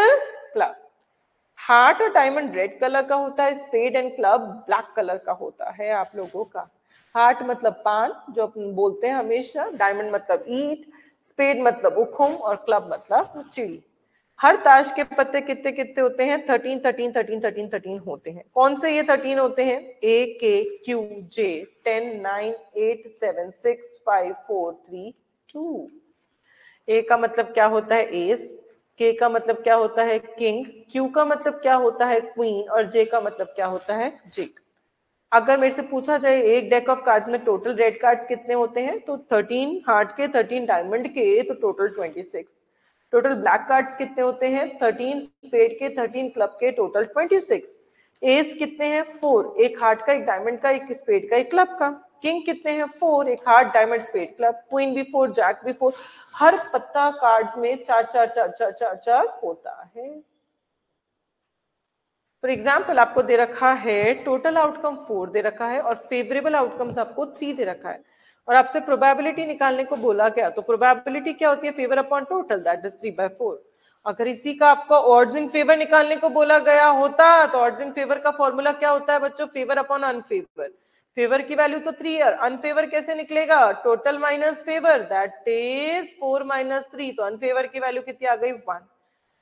club. Heart और डायमंड रेड कलर का होता है, spade and club black colour का होता है आप लोगों का। हार्ट मतलब पान जो अपन बोलते हैं हमेशा, डायमंड मतलब ईट, स्पेड मतलब उखुम और क्लब मतलब चिड़ी। हर ताश के पत्ते कितने कितने होते हैं? 13 13 13 13 13 होते हैं। कौन से ये 13 होते हैं? ए के क्यू जे 10 9 8 7 6 5 4 3 2। ए का मतलब क्या होता है? एस। के का मतलब क्या होता है? किंग। क्यू का मतलब क्या होता है? क्वीन। और जे का मतलब क्या होता है? जेक। अगर मेरे से पूछा जाए एक डेक ऑफ कार्ड्स में टोटल रेड कार्ड्स कितने होते हैं, तो 13 हार्ट के, 13 डायमंड के, तो टोटल 26। टोटल ब्लैक कार्ड्स कितने होते हैं? 13 स्पेड के, 13 क्लब के, टोटल 26। एस कितने हैं? 4, एक हार्ट का, एक डायमंड का, एक स्पेड का, एक क्लब का। किंग कितने हैं? 4, एक heart, diamond, spade, club. Queen भी 4, जैक भी 4। हर पत्ता कार्ड्स में 4 4 4 4 4 4 होता है। फॉर एग्जाम्पल आपको दे रखा है टोटल आउटकम 4 दे रखा है और फेवरेबल आउटकम्स आपको 3 दे रखा है, और आपसे प्रोबेबिलिटी निकालने को बोला गया, तो प्रोबेबिलिटी क्या होती है? Favour upon total, that is 3/4। अगर इसी का आपको ऑड्स इन फेवर निकालने को बोला गया होता, तो ऑड्स इन फेवर का फॉर्मूला क्या होता है बच्चों? Favour upon unfavour. फेवर की वैल्यू तो 3 है, अनफेवर कैसे निकलेगा? Total minus favour, that is 4 - 3। तो अनफेवर की वैल्यू कितनी आ गई? 1।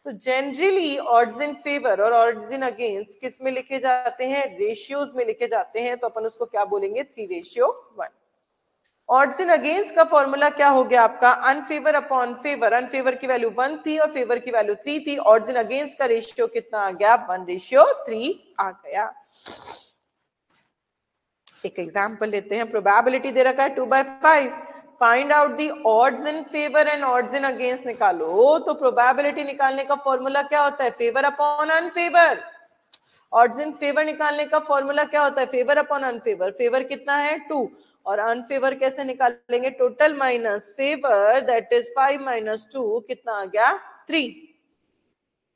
तो जनरली ऑड्स इन फेवर और ऑड्स इन अगेंस्ट किस में लिखे जाते हैं? रेशियोज में लिखे जाते हैं। तो अपन उसको क्या बोलेंगे? 3:1। ऑड्स इन अगेंस्ट का फॉर्मूला क्या हो गया आपका? Unfavour upon favour. अनफेवर की वैल्यू 1 थी और फेवर की वैल्यू 3 थी। ऑड्स इन अगेंस्ट का रेशियो कितना आ गया? 1:3 आ गया। एक एग्जाम्पल लेते हैं। प्रोबेबिलिटी दे रखा है 2/5। Find out the odds in favour and odds in against निकालो। तो प्रोबेबिलिटी निकालने का फॉर्मूला क्या होता है? Favour upon unfavour. Odds in favour निकालने का फॉर्मूला क्या होता है? Favour upon unfavour. फेवर कितना है? 2, और अनफेवर कैसे निकालेंगे? Total minus favour, that is 5 - 2, कितना आ गया? 3।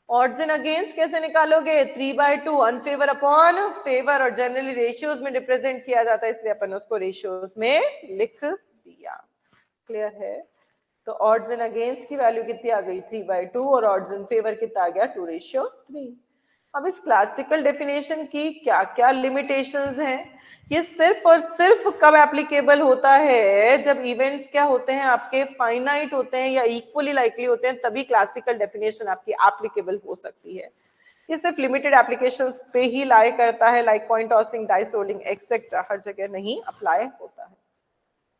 ऑड्स इन अगेंस्ट कैसे निकालोगे? 3/2, अनफेवर अपॉन फेवर, और जनरली रेशियोज में रिप्रेजेंट किया जाता है, इसलिए अपन उसको रेशियोज में लिख दिया। क्लियर है? तो ऑड्स इन अगेंस्ट की वैल्यू कितनी आ गई? 3/2, और ऑड्स इन फेवर कितना आ गया? 2:3। अब इस क्लासिकल डेफिनेशन की क्या क्या लिमिटेशंस हैं? ये सिर्फ और सिर्फ कब एप्लीकेबल होता है? जब इवेंट्स क्या होते हैं आपके? फाइनाइट होते हैं या इक्वली लाइकली होते हैं, तभी क्लासिकल डेफिनेशन आपकी एप्लीकेबल हो सकती है। ये सिर्फ लिमिटेड एप्लीकेशंस पे ही लाई करता है, like coin tossing, dice rolling etcetera, हर जगह नहीं अप्लाई होता है।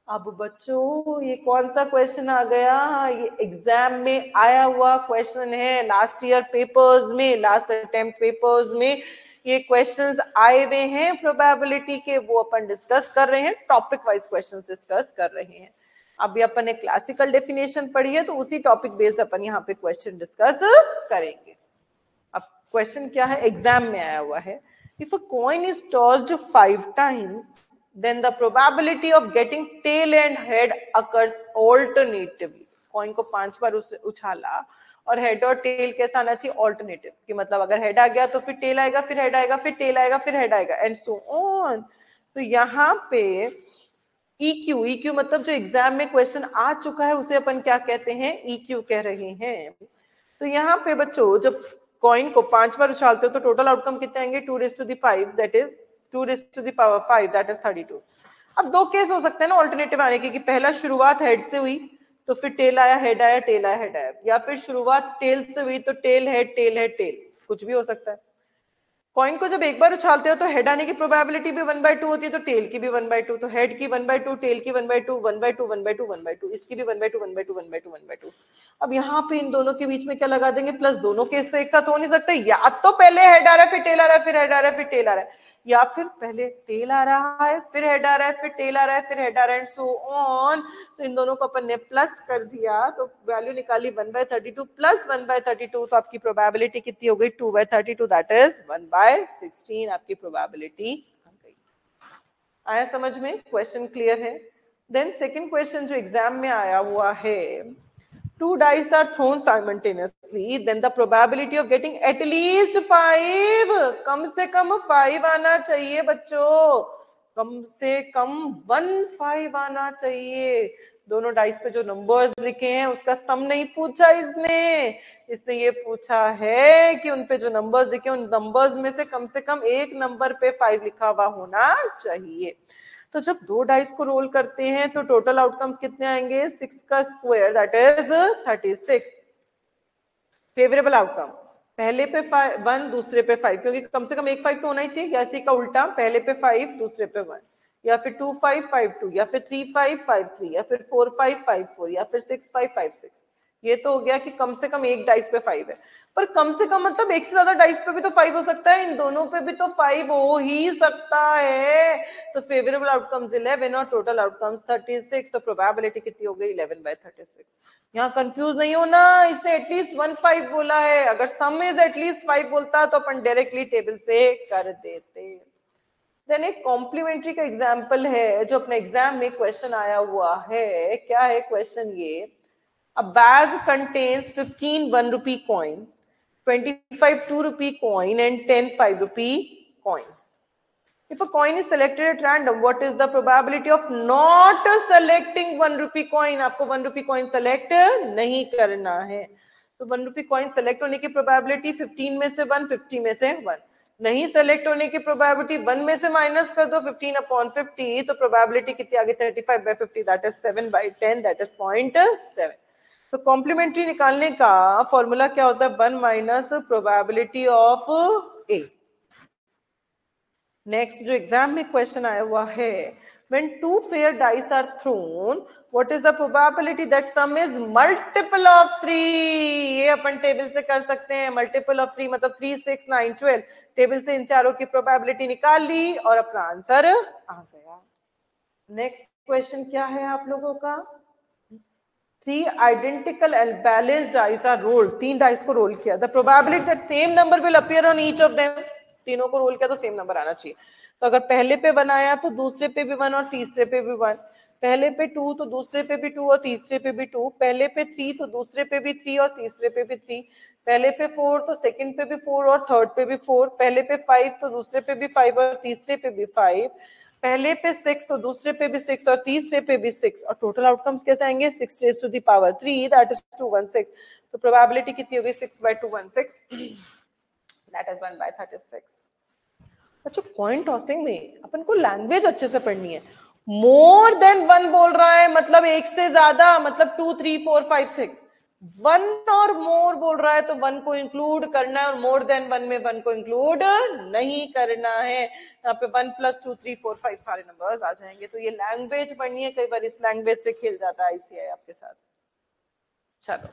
अब बच्चों ये कौन सा क्वेश्चन आ गया? ये एग्जाम में आया हुआ क्वेश्चन है, लास्ट ईयर पेपर्स में, लास्ट अटेम्प्ट पेपर्स में ये क्वेश्चंस आए हुए हैं प्रोबेबिलिटी के, वो अपन डिस्कस कर रहे हैं, टॉपिक वाइज क्वेश्चंस डिस्कस कर रहे हैं। अभी अपन ने क्लासिकल डेफिनेशन पढ़ी है, तो उसी टॉपिक बेस्ड अपन यहाँ पे क्वेश्चन डिस्कस करेंगे। अब क्वेश्चन क्या है? एग्जाम में आया हुआ है, if a coin is tossed 5 times, then the probability of getting tail and head occurs alternatively. Coin को 5 बार उछाला और हेड और टेल कैसा आना चाहिए? ऑल्टरनेटिव, कि मतलब अगर हेड आ गया तो फिर टेल आएगा, फिर हेड आएगा, फिर टेल आएगा, फिर हेड आएगा, एंड सो ऑन। तो यहाँ पे EQ, EQ मतलब जो एग्जाम में क्वेश्चन आ चुका है उसे अपन क्या कहते हैं? EQ कह रहे हैं। तो यहाँ पे बच्चों जब कॉइन को 5 बार उछालते हो तो टोटल आउटकम कितने आएंगे? 2⁵, दैट इज 2⁵5, दैट इज 32। अब दो केस हो सकते हैं ना ऑल्टरनेटिव आने के, कि पहला शुरुआत हेड से हुई तो फिर टेल आया, हेड आया, टेल आया, हेड आया, या फिर शुरुआत टेल से हुई तो tail head, tail head, tail, कुछ भी हो सकता है। कॉइन को जब एक बार उछालते हो तो हेड आने की प्रोबेबिलिटी भी 1/2 होती है, तो टेल की भी 1/2, तो हेड की 1/2, टेल की 1/2, 1/2, 1/2, 1/2, इसकी भी 1/2, 1/2, 1/2, 1/2। अब यहाँ पे इन दोनों के बीच में क्या लगा देंगे? प्लस। दोनों केस तो एक साथ हो नहीं सकते, या तो पहले हेड आ रहा है फिर टेल आ रहा है, फिर हेड आ रहा है फिर टेल आ रहा है, या फिर पहले टेल आ रहा है फिर हेड आ रहा है, फिर टेल आ रहा है, फिर हेड आ रहा है, एंड सो ऑन। तो इन दोनों को अपन ने प्लस कर दिया, तो वैल्यू निकाली 1/32 प्लस 1/32, तो आपकी प्रोबेबिलिटी कितनी हो गई? 2/32, दैट इज 1/16 आपकी प्रोबेबिलिटी आ गई। आया समझ में? क्वेश्चन क्लियर है? देन सेकंड क्वेश्चन जो एग्जाम में आया हुआ है, 2 dice are thrown simultaneously, then the probability of getting at least 5, कम से कम 5 आना चाहिए बच्चों, कम से कम 1 5 आना चाहिए। दोनों डाइस पे जो नंबर्स लिखे हैं उसका सम नहीं पूछा इसने ये पूछा है कि उन पे जो नंबर्स लिखे उन नंबर्स में से कम एक नंबर पे 5 लिखा हुआ होना चाहिए। तो जब दो डाइस को रोल करते हैं तो टोटल आउटकम्स कितने आएंगे, 6 का square that is 36। Favourable outcome, पहले पे 1 दूसरे पे 5, क्योंकि कम से कम एक 5 तो होना ही चाहिए, या इसी का उल्टा पहले पे 5 दूसरे पे 1, या फिर 2 5 5 2, या फिर 3 5 5 3, या फिर 4 5 5 4, या फिर 6 5 5 6। ये तो हो गया कि कम से कम एक डाइस पे 5 है, पर कम से कम मतलब एक से ज्यादा डाइस पे भी तो 5 हो सकता है, इन दोनों पे भी तो 5 हो ही सकता है। तो फेवरेबल आउटकम्स 11 और टोटल आउटकम्स 36, तो प्रोबेबिलिटी कितनी हो गई, 11/36। यहाँ कंफ्यूज नहीं होना, इसने एटलीस्ट 1 5 बोला है, अगर सम इज एटलीस्ट 5 बोलता तो अपन डायरेक्टली टेबल से कर देते। देन एक कॉम्प्लीमेंट्री का एग्जाम्पल है जो अपने एग्जाम में क्वेश्चन आया हुआ है। क्या है क्वेश्चन ये, अ bag contains 15 1 rupee coin, 25 2 rupee coin and 10 5 rupee coin. If a coin is selected at random, what is the probability of not selecting 1 rupee coin? आपको 1 rupee coin select नहीं करना है, तो 1 rupee coin select होने की probability 15 में से 1, 50 में से 1, नहीं सेलेक्ट होने की प्रोबेबिलिटी 1 में से माइनस कर दो 15/50, तो प्रोबेबिलिटी कितनी आ गई, 35/50, दैट इज 7/10, दैट इज 0.7। तो कॉम्प्लीमेंट्री निकालने का फॉर्मूला क्या होता है, 1 minus probability of A. Next जो एग्जाम में क्वेश्चन आया हुआ है, when two fair dice are thrown, what is the probability that sum is multiple of 3? ये अपन टेबल से कर सकते हैं, मल्टीपल ऑफ 3 मतलब 3 6 9 12, टेबल से इन चारों की प्रोबेबिलिटी निकाल ली और अपना आंसर आ गया। नेक्स्ट क्वेश्चन क्या है आप लोगों का, 3 identical and balanced dice are rolled, 3 dice को रोल किया, the probability that same number will appear on each of them, तीनों को रोल किया तो सेम नंबर आना चाहिए। तो अगर पहले पे 1 आया तो दूसरे पे भी 1 और तीसरे पे भी 1, पहले पे 2 तो दूसरे पे भी 2 और तीसरे पे भी 2, पहले पे 3 तो दूसरे पे भी 3 और तीसरे पे भी 3, पहले पे 4 तो सेकंड पे भी 4 और थर्ड पे भी 4, पहले पे 5 तो दूसरे पे भी 5 और तीसरे पे भी 5, पहले पे 6 तो दूसरे पे भी 6 और तीसरे पे भी 6, और टोटल आउटकम्स कैसे आएंगे, 6 raised to the power 3 that is 216। तो प्रोबेबिलिटी कितनी होगी, 6/216, दैट इज 1/36। अच्छा, कॉइन टॉसिंग में अपन को लैंग्वेज अच्छे से पढ़नी है। मोर देन 1 बोल रहा है मतलब एक से ज्यादा, मतलब 2 3 4 5 6, 1 और मोर बोल रहा है तो 1 को इंक्लूड करना है, और मोर देन 1 में 1 को इंक्लूड नहीं करना है। यहाँ पे 1 + 2 3 4 5 सारे नंबर्स आ जाएंगे। तो ये लैंग्वेज पढ़नी है, कई बार इस लैंग्वेज से खेल जाता है ICI आपके साथ। चलो,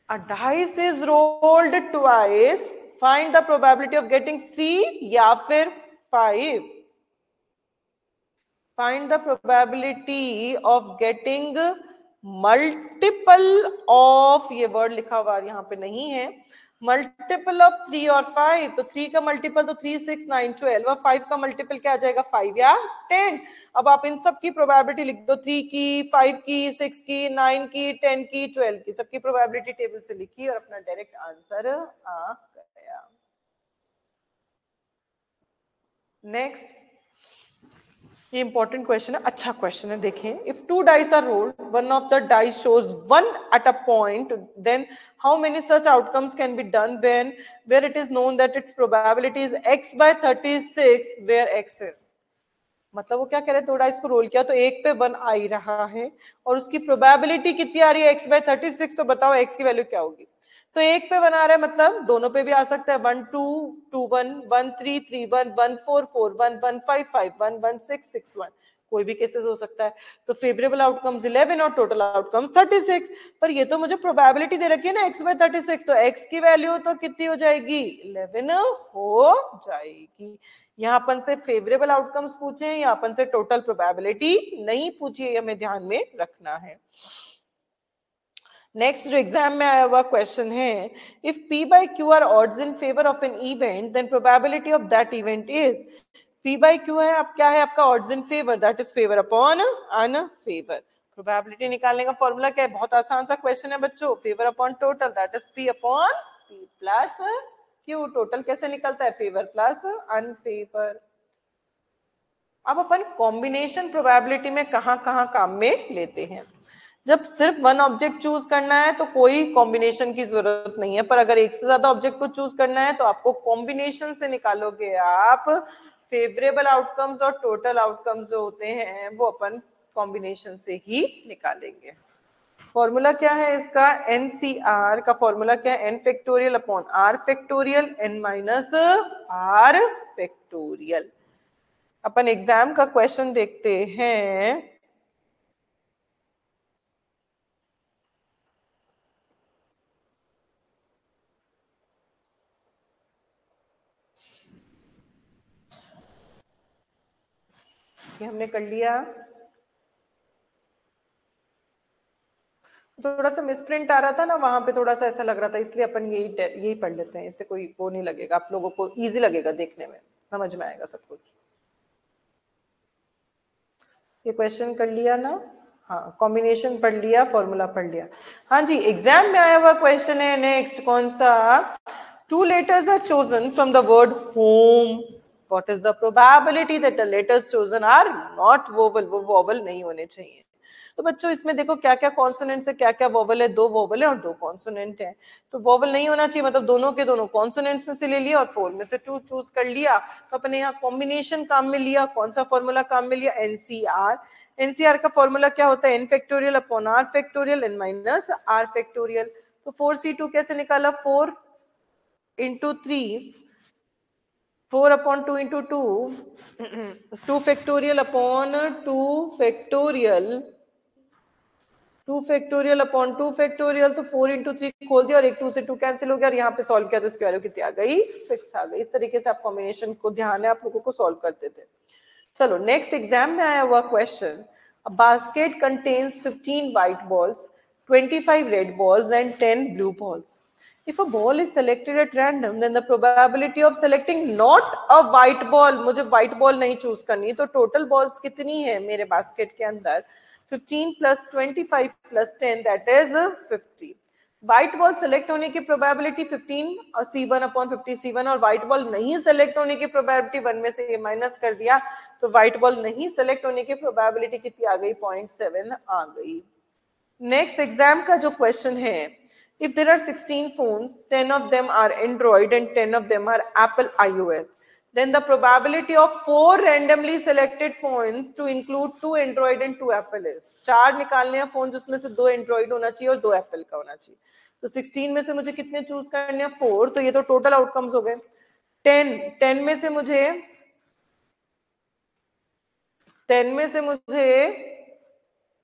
a dice is rolled twice, find the probability of getting 3 या फिर 5। Find the probability of getting multiple of, ये वर्ड लिखा हुआ यहाँ पे नहीं है, मल्टीपल ऑफ 3 और 5, तो 3 का मल्टीपल तो 3 6 9 12, और 5 का मल्टीपल क्या आ जाएगा, 5 या 10। अब आप इन सब की प्रोबेबिलिटी लिख दो, 3 की, 5 की, 6 की, 9 की, 10 की, 12 की, सबकी प्रोबेबिलिटी टेबल से लिखी और अपना डायरेक्ट आंसर आ गया। नेक्स्ट, ये इंपॉर्टेंट क्वेश्चन है, अच्छा क्वेश्चन है, देखें। If 2 dice are rolled, one of the dice shows 1 at a point, then how many such outcomes can be done when where it is known that its probability is x/36 where x is, मतलब वो क्या कह रहे हैं, 2 dice को role किया तो एक पे 1 आ ही रहा है और उसकी प्रोबेबिलिटी कितनी आ रही है, x/36, तो बताओ x की वैल्यू क्या होगी। तो एक पे 1 आ रहा है मतलब दोनों पे भी आ सकता है, 1 2 2 1 1 3 3 1 1 4 4 1 1 5 5 1 1 6 6 1, कोई भी केसेस हो सकता है। तो फेवरेबल आउटकम्स 11 और टोटल आउटकम्स 36, पर ये तो मुझे प्रोबेबिलिटी दे रखी है ना x/36, तो x की वैल्यू तो कितनी हो जाएगी, 11 हो जाएगी। यहाँ अपन से फेवरेबल आउटकम्स पूछे, यहाँ अपन से टोटल प्रोबेबिलिटी नहीं पूछी है, हमें ध्यान में रखना है। नेक्स्ट जो एग्जाम में आया हुआ क्वेश्चन है, if p/q are odds in favour of an event, then probability of that event is, p/q है, अब क्या है आपका, odds in favour, that is favour upon unfavour. Probability निकालने का फॉर्मूला क्या है, बहुत आसान सा क्वेश्चन है बच्चों, favour upon total, that is p/p plus q। Total कैसे निकलता है, फेवर प्लस अनफेवर। अब अपन कॉम्बिनेशन प्रोबेबिलिटी में कहां कहां काम में लेते हैं, जब सिर्फ 1 ऑब्जेक्ट चूज करना है तो कोई कॉम्बिनेशन की जरूरत नहीं है, पर अगर एक से ज्यादा ऑब्जेक्ट को चूज करना है तो आपको कॉम्बिनेशन से निकालोगे आप फेवरेबल आउटकम्स और टोटल आउटकम्स जो होते हैं वो अपन कॉम्बिनेशन से ही निकालेंगे। फॉर्मूला क्या है इसका, एनसीआर का फॉर्मूला क्या है, n factorial upon r factorial n minus r factorial. अपन एग्जाम का क्वेश्चन देखते हैं। ये हमने कर लिया, थोड़ा सा मिसप्रिंट आ रहा था ना वहां पे, थोड़ा सा ऐसा लग रहा था, इसलिए अपन यही पढ़ लेते हैं, इससे कोई वो नहीं लगेगा, आप लोगों को इजी लगेगा देखने में, समझ में आएगा सब कुछ। ये क्वेश्चन कर लिया ना, हाँ कॉम्बिनेशन पढ़ लिया, फॉर्मूला पढ़ लिया। हाँ जी, एग्जाम में आया हुआ क्वेश्चन है नेक्स्ट, कौन सा, two letters are chosen from the word home, what is the probability that the letters chosen are not vowel, वो वोवल नहीं होने चाहिए। तो बच्चों इसमें देखो क्या क्या कॉन्सोनेंट्स है, क्या क्या वोवल है, दो वोवल है और दो कॉन्सोनेंट है, तो वोवल नहीं होना चाहिए, मतलब दोनों के दोनों कॉन्सोनेंट्स में से ले लिया और फोर में से टू चूज कर लिया, तो अपने यहाँ कॉम्बिनेशन काम में लिया, कौन सा फॉर्मूला काम में लिया, एनसीआर। एनसीआर का फॉर्मूला क्या होता है, n factorial upon r factorial n minus r factorial. तो 4c2 कैसे निकाला, 4 into 3, 4 upon 2 into 2, 2 factorial upon 2 factorial, 2 factorial upon 2 factorial, तो 4 इंटू 3 खोल दिया और एक 2 से 2 कैंसिल हो गया और यहाँ पे सॉल्व किया तो इसकी वैल्यू कितनी आ गई, 6 आ गई। इस तरीके से आप कॉम्बिनेशन को ध्यान है आप लोगों को सॉल्व करते थे। चलो नेक्स्ट एग्जाम में आया हुआ question, a basket contains 15 white balls, 25 red balls and 10 blue balls. If a ball is selected at random, then the probability of selecting not a white ball, मुझे white ball नहीं choose करनी, तो total balls कितनी है मेरे basket के अंदर, 15 plus 25 plus 10 that is 50। White ball select होने की प्रोबेबिलिटी 15 और C1 अपॉन 50 C1, और व्हाइट बॉल नहीं सेलेक्ट होने की प्रोबेबिलिटी 1 में से माइनस कर दिया, तो व्हाइट बॉल नहीं सेलेक्ट होने की प्रोबेबिलिटी कितनी आ गई, 0.7 आ गई। नेक्स्ट एग्जाम का जो क्वेश्चन है, if there are 16 phones, 10 of them are Android and 10 of them are Apple iOS, then the probability of 4 randomly selected phones to include 2 Android and 2 Apple is, 4 निकालने हैं phone जिसमें से 2 Android होना चाहिए और 2 Apple का होना चाहिए, तो 16 में से मुझे कितने चूज करने हैं, 4, तो ये तो टोटल आउटकम्स हो गए। 10 में से मुझे 10 में से मुझे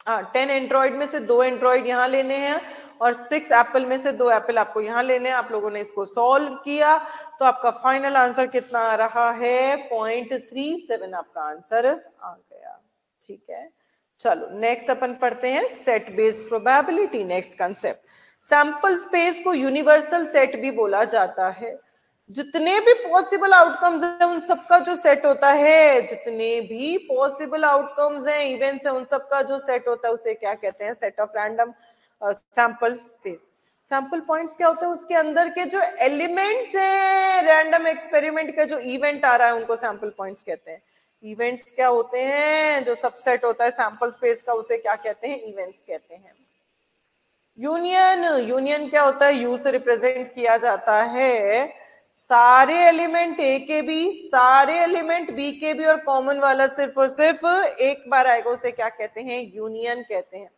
10 एंड्रॉइड में से 2 एंड्रॉइड यहाँ लेने हैं और 6 एप्पल में से 2 एप्पल आपको यहाँ लेने हैं। आप लोगों ने इसको सॉल्व किया तो आपका फाइनल आंसर कितना आ रहा है, 0.37 आपका आंसर आ गया। ठीक है, चलो नेक्स्ट अपन पढ़ते हैं set based probability. Next concept, sample space को यूनिवर्सल सेट भी बोला जाता है। जितने भी पॉसिबल आउटकम्स हैं उन सबका जो सेट होता है, जितने भी पॉसिबल आउटकम्स हैं इवेंट्स हैं उन सबका जो सेट होता है उसे क्या कहते हैं, set of random sample space. Sample points क्या होते हैं, उसके अंदर के जो एलिमेंट्स हैं रैंडम एक्सपेरिमेंट का जो इवेंट आ रहा है उनको सैंपल पॉइंट्स कहते हैं। इवेंट्स क्या होते हैं, जो सबसेट होता है सैंपल स्पेस का उसे क्या कहते हैं, इवेंट्स कहते हैं। यूनियन, यूनियन क्या होता है, यू से रिप्रेजेंट किया जाता है सारे एलिमेंट ए के बी, सारे एलिमेंट बी के बी और कॉमन वाला सिर्फ और सिर्फ एक बार आएगा, उसे क्या कहते हैं, यूनियन कहते हैं।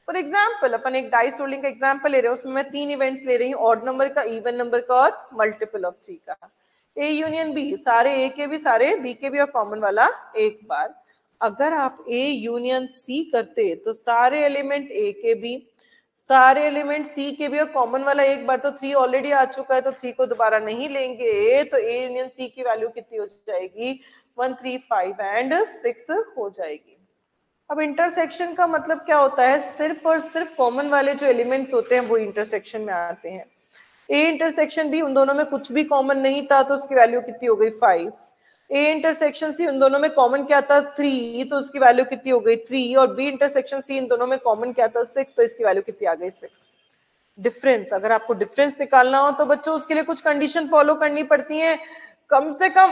फॉर एग्जाम्पल अपन एक डाइस रोलिंग का एग्जाम्पल ले रहे हैं, उसमें मैं 3 इवेंट्स ले रही हूँ, ऑड नंबर का, इवन नंबर का और मल्टीपल ऑफ 3 का। ए यूनियन बी, सारे ए के बी सारे बी के बी और कॉमन वाला एक बार। अगर आप ए यूनियन सी करते तो सारे एलिमेंट ए के बी, सारे एलिमेंट सी के भी और कॉमन वाला एक बार, तो 3 ऑलरेडी आ चुका है तो 3 को दोबारा नहीं लेंगे, तो ए यूनियन सी की वैल्यू कितनी हो जाएगी, 1 3 5 एंड 6 हो जाएगी। अब इंटरसेक्शन का मतलब क्या होता है, सिर्फ और सिर्फ कॉमन वाले जो एलिमेंट्स होते हैं वो इंटरसेक्शन में आते हैं। ए इंटरसेक्शन बी, उन दोनों में कुछ भी कॉमन नहीं था तो उसकी वैल्यू कितनी हो गई, 5। ए इंटरसेक्शन सी, उन दोनों में कॉमन क्या था, 3, तो उसकी वैल्यू कितनी हो गई, 3। और बी इंटरसेक्शन सी, इन दोनों में कॉमन क्या था, 6, तो इसकी वैल्यू कितनी आ गई, 6। डिफरेंस, अगर आपको डिफरेंस निकालना हो तो बच्चों उसके लिए कुछ कंडीशन फॉलो करनी पड़ती है, कम से कम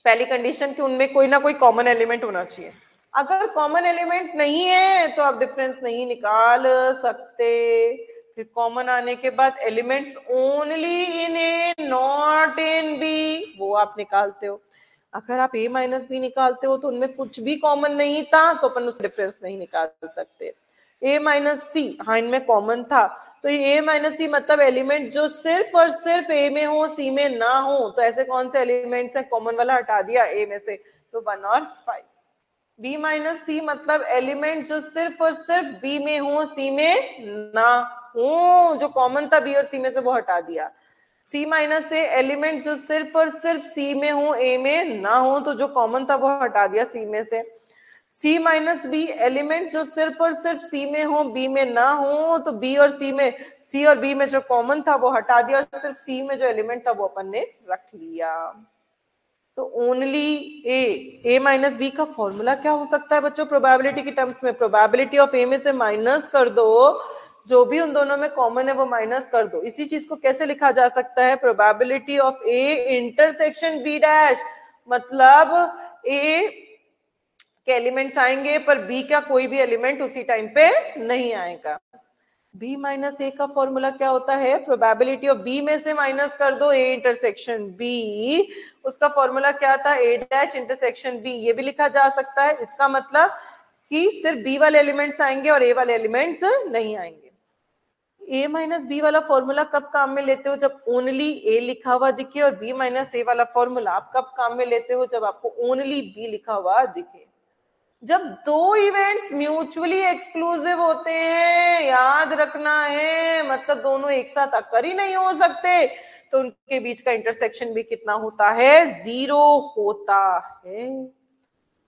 पहली कंडीशन कि उनमें कोई ना कोई कॉमन एलिमेंट होना चाहिए। अगर कॉमन एलिमेंट नहीं है तो आप डिफरेंस नहीं निकाल सकते। फिर कॉमन आने के बाद elements only in A not in B, वो आप निकालते हो। अगर आप a माइनस बी निकालते हो तो उनमें कुछ भी कॉमन नहीं था तो अपन उस डिफरेंस नहीं निकाल सकते। a माइनस सी, हाँ इनमें कॉमन था, तो ये a माइनस सी मतलब एलिमेंट जो सिर्फ और सिर्फ a में हो c में ना हो, तो ऐसे कौन से एलिमेंट्स हैं, कॉमन वाला हटा दिया a में से, तो 1 और 5। b माइनस सी मतलब एलिमेंट जो सिर्फ और सिर्फ b में हो c में ना हो, जो कॉमन था b और c में से वो हटा दिया। C माइनस से एलिमेंट जो सिर्फ और सिर्फ C में हो A में ना हो, तो जो कॉमन था वो हटा दिया C में से। C माइनस बी एलिमेंट जो सिर्फ और सिर्फ C में हो B में ना हो, तो B और C में, C और B में जो कॉमन था वो हटा दिया और सिर्फ C में जो एलिमेंट था वो अपन ने रख लिया। तो ओनली A माइनस बी का फॉर्मूला क्या हो सकता है बच्चों प्रोबेबिलिटी की टर्म्स में? प्रोबेबिलिटी ऑफ A में से माइनस कर दो, जो भी उन दोनों में कॉमन है वो माइनस कर दो। इसी चीज को कैसे लिखा जा सकता है? Probability of A intersection B dash, मतलब A के एलिमेंट्स आएंगे पर B का कोई भी एलिमेंट उसी टाइम पे नहीं आएगा। B माइनस ए का फॉर्मूला क्या होता है? प्रोबेबिलिटी ऑफ B में से माइनस कर दो A इंटरसेक्शन B, उसका फॉर्मूला क्या था? A dash intersection B। ये भी लिखा जा सकता है, इसका मतलब कि सिर्फ B वाले एलिमेंट्स आएंगे और A वाले एलिमेंट्स नहीं आएंगे। A माइनस बी वाला फॉर्मूला कब काम में लेते हो? जब ओनली A लिखा हुआ दिखे। और B माइनस ए वाला फॉर्मूला आप कब काम में लेते हो? जब आपको ओनली B लिखा हुआ दिखे। जब दो इवेंट्स म्यूचुअली एक्सक्लूसिव होते हैं, याद रखना है, मतलब दोनों एक साथ अकर ही नहीं हो सकते, तो उनके बीच का इंटरसेक्शन भी कितना होता है? 0 होता है।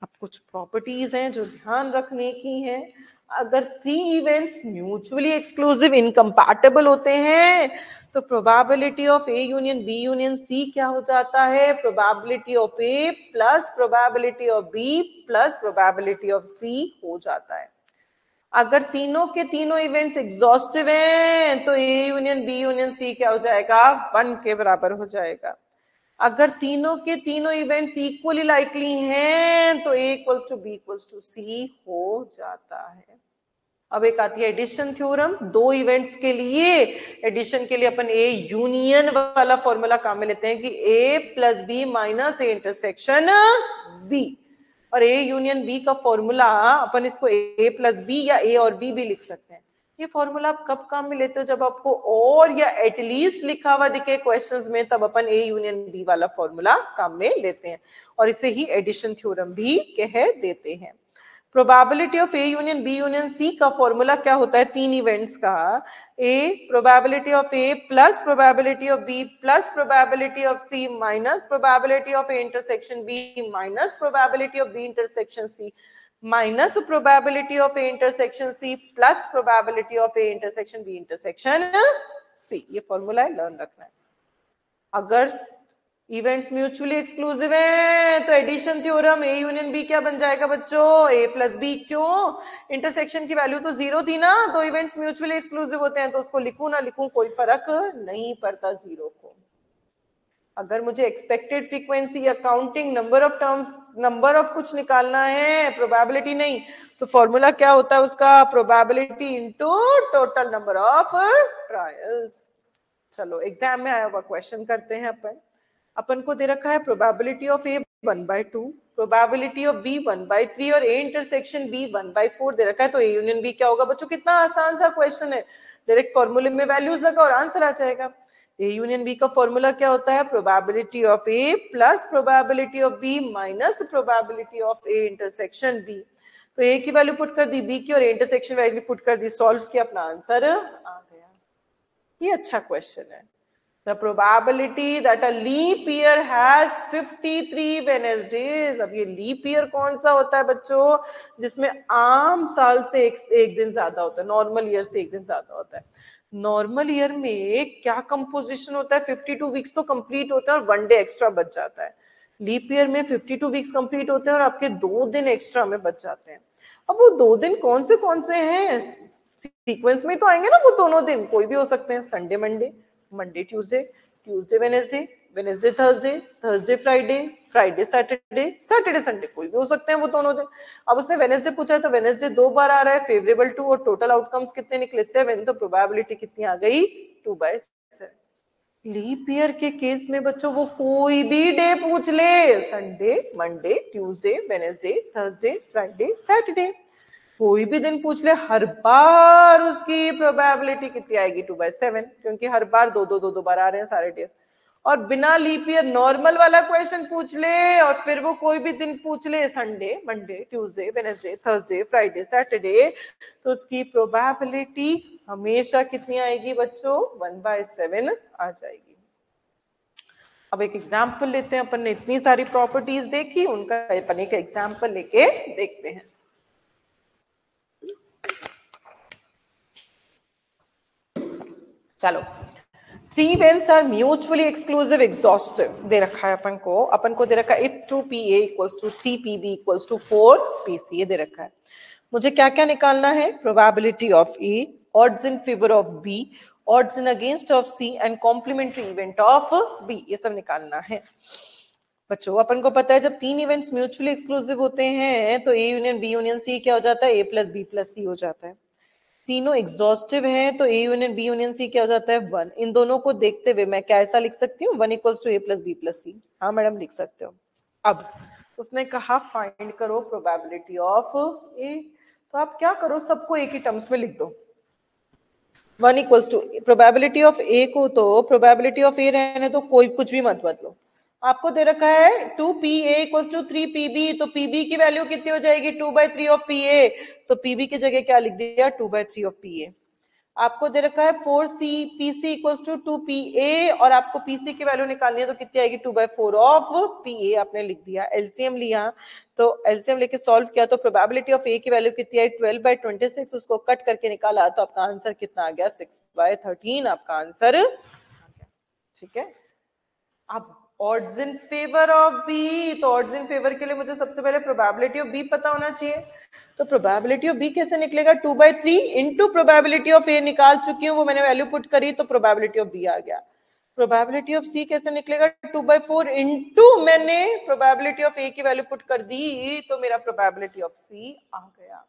अब कुछ प्रॉपर्टीज हैं जो ध्यान रखने की हैं। अगर 3 इवेंट्स म्यूचुअली एक्सक्लूसिव इनकम्पैटिबल होते हैं तो probability of A union B union C क्या हो जाता है? Probability of A plus probability of B plus probability of C हो जाता है। अगर तीनों के तीनों इवेंट्स एग्जॉस्टिव हैं तो A union B union C क्या हो जाएगा? 1 के बराबर हो जाएगा। अगर तीनों के तीनों इवेंट्स इक्वली लाइकली हैं तो A equals to B equals to C हो जाता है। अब एक आती है एडिशन थ्योरम। दो इवेंट्स के लिए एडिशन के लिए अपन ए यूनियन वाला फॉर्मूला काम में लेते हैं कि A plus B minus A intersection B, और ए यूनियन बी का फॉर्मूला अपन इसको ए प्लस बी या ए और बी भी लिख सकते हैं। ये फॉर्मूला आप कब काम में लेते हो? जब आपको और या एटलीस्ट लिखा हुआ दिखे क्वेश्चंस में, तब अपन ए यूनियन बी वाला फॉर्मूला काम में लेते हैं और इसे ही एडिशन थ्योरम भी कह देते हैं। Probability of A union B union C का फॉर्मूला क्या होता है? 3 इवेंट्स का a probability of A plus probability of B plus probability of C minus probability of A intersection B minus probability of B intersection C minus probability of A intersection C plus probability of A intersection B intersection C. ये formula है, learn रखना है। अगर events mutually exclusive हैं तो addition theorem A union B क्या बन जाएगा बच्चों? A plus B. क्यों? इंटरसेक्शन की वैल्यू तो 0 थी ना, तो इवेंट्स म्यूचुअली एक्सक्लूसिव होते हैं तो उसको लिखूं ना लिखूं कोई फर्क नहीं पड़ता 0 को। अगर मुझे एक्सपेक्टेड फ्रीक्वेंसी या counting number of terms, number of कुछ निकालना है, प्रोबेबिलिटी नहीं, तो फॉर्मूला क्या होता है उसका? Probability into total number of trials. चलो एग्जाम में आया हुआ क्वेश्चन करते हैं अपन को दे रखा है probability of A 1/2, probability of B 1/3 और ए इंटरसेक्शन बी 1/4 दे रखा है, तो ए यूनियन बी क्या होगा बच्चों? कितना आसान सा क्वेश्चन है, डायरेक्ट फॉर्मूले में वैल्यूज लगा और आंसर आ जाएगा। ए यूनियन बी का फॉर्मूला क्या होता है? Probability of A plus probability of B minus probability of A intersection B. तो ए की वैल्यू पुट कर दी, बी की और ए इंटरसेक्शन वैल्यू पुट कर दी, सॉल्व किया, अपना आंसर आ गया। ये अच्छा क्वेश्चन है। The probability that a leap year has 53 Wednesdays। अब ये लीप ईयर कौन सा होता है बच्चों? जिसमें आम साल से एक दिन ज्यादा होता है, नॉर्मल ईयर से एक दिन ज्यादा होता है। नॉर्मल ईयर में क्या कंपोजिशन होता है? 52 वीक्स तो कंप्लीट होता है और 1 डे एक्स्ट्रा बच जाता है। लीप ईयर में 52 वीक्स कंप्लीट होते हैं और आपके 2 दिन एक्स्ट्रा में बच जाते हैं। अब वो 2 दिन कौन से हैं? सीक्वेंस में तो आएंगे ना वो दोनों दिन, कोई भी हो सकते हैं, Sunday Monday, Monday Tuesday, Tuesday Wednesday, Wednesday Thursday, Thursday Friday, Friday Saturday, Saturday Sunday, कोई भी हो सकते हैं वो दोनों दिन। अब उसने वेनेसडे पूछा है तो वेनेसडे 2 बार आ रहा है, फेवरेबल 2 और टोटल आउटकम्स कितने निकले? 7, तो प्रोबेबिलिटी कितनी आ गई? 2/7। लीप ईयर के केस में बच्चों वो कोई भी डे पूछ ले, Sunday, Monday, Tuesday, Wednesday, Thursday, Friday, Saturday, कोई भी दिन पूछ ले, हर बार उसकी प्रोबेबिलिटी कितनी आएगी 2/7, क्योंकि हर बार दो बार आ रहे हैं सारे डेज। और बिना लीप ईयर नॉर्मल वाला क्वेश्चन पूछ ले और फिर वो कोई भी दिन पूछ ले, Sunday, Monday, Tuesday, Wednesday, Thursday, Friday, Saturday, तो उसकी प्रोबेबिलिटी हमेशा कितनी आएगी बच्चों? 1/7 आ जाएगी। अब एक एग्जाम्पल लेते हैं, अपन ने इतनी सारी प्रॉपर्टीज देखी, उनका अपन एक एग्जाम्पल लेके देखते हैं। चलो, 3 events are mutually exclusive exhaustive दे रखा है अपन को दे रखा है if 2PA equals to 3PB equals to 4PC, ये दे रखा है। मुझे क्या क्या निकालना है? probability of A, odds in favor of B, odds in against of C and complementary event of B, ये सब निकालना है। बच्चों अपन को पता है जब 3 इवेंट्स म्यूचुअली एक्सक्लूसिव होते हैं तो A union B union C क्या हो जाता है? A plus B plus C हो जाता है। तीनों एग्जॉस्टिव हैं तो A union B union C क्या हो जाता है? 1। इन दोनों को देखते हुए मैं क्या ऐसा लिख सकती हूँ? 1 equals to A plus B plus C. हाँ मैडम लिख सकते हो। अब उसने कहा फाइंड करो प्रोबेबिलिटी ऑफ ए, तो आप क्या करो, सबको एक ही टर्म्स में लिख दो। 1 इक्वल्स टू प्रोबेबिलिटी ऑफ ए को तो प्रोबेबिलिटी ऑफ ए रहने तो कोई कुछ भी मत बदलो। आपको दे रखा है 2PA इक्वल्स टू 3PB, तो PB की वैल्यू कितनी हो जाएगी? 2/3 ऑफ PA, तो PB की जगह क्या लिख दिया? 2/3 ऑफ PA। आपको दे रखा है 4PC इक्वल्स टू 2PA और आपको PC की वैल्यू निकालनी है तो कितनी आएगी? 2/4 ऑफ PA आपने लिख दिया। एलसीएम लिया तो एलसीएम लेके सॉल्व किया तो प्रोबेबिलिटी ऑफ A की वैल्यू कितनी आई? 12/26, उसको कट करके निकाला तो आपका आंसर कितना आ गया? 6/13 आपका आंसर आ गया। ठीक है, अब odds in favour of B, तो ऑड्स इन फेवर के लिए मुझे सबसे पहले प्रोबेबिलिटी ऑफ बी पता होना चाहिए। तो प्रोबेबिलिटी ऑफ बी कैसे निकलेगा? 2/3 इंटू प्रोबेबिलिटी ऑफ ए निकाल चुकी हूँ, वो मैंने वैल्यू पुट करी तो प्रोबेबिलिटी ऑफ बी आ गया। प्रोबेबिलिटी ऑफ सी कैसे निकलेगा? 2/4 इंटू मैंने प्रोबेबिलिटी ऑफ ए की वैल्यू पुट कर दी तो मेरा प्रोबेबिलिटी ऑफ सी आ गया।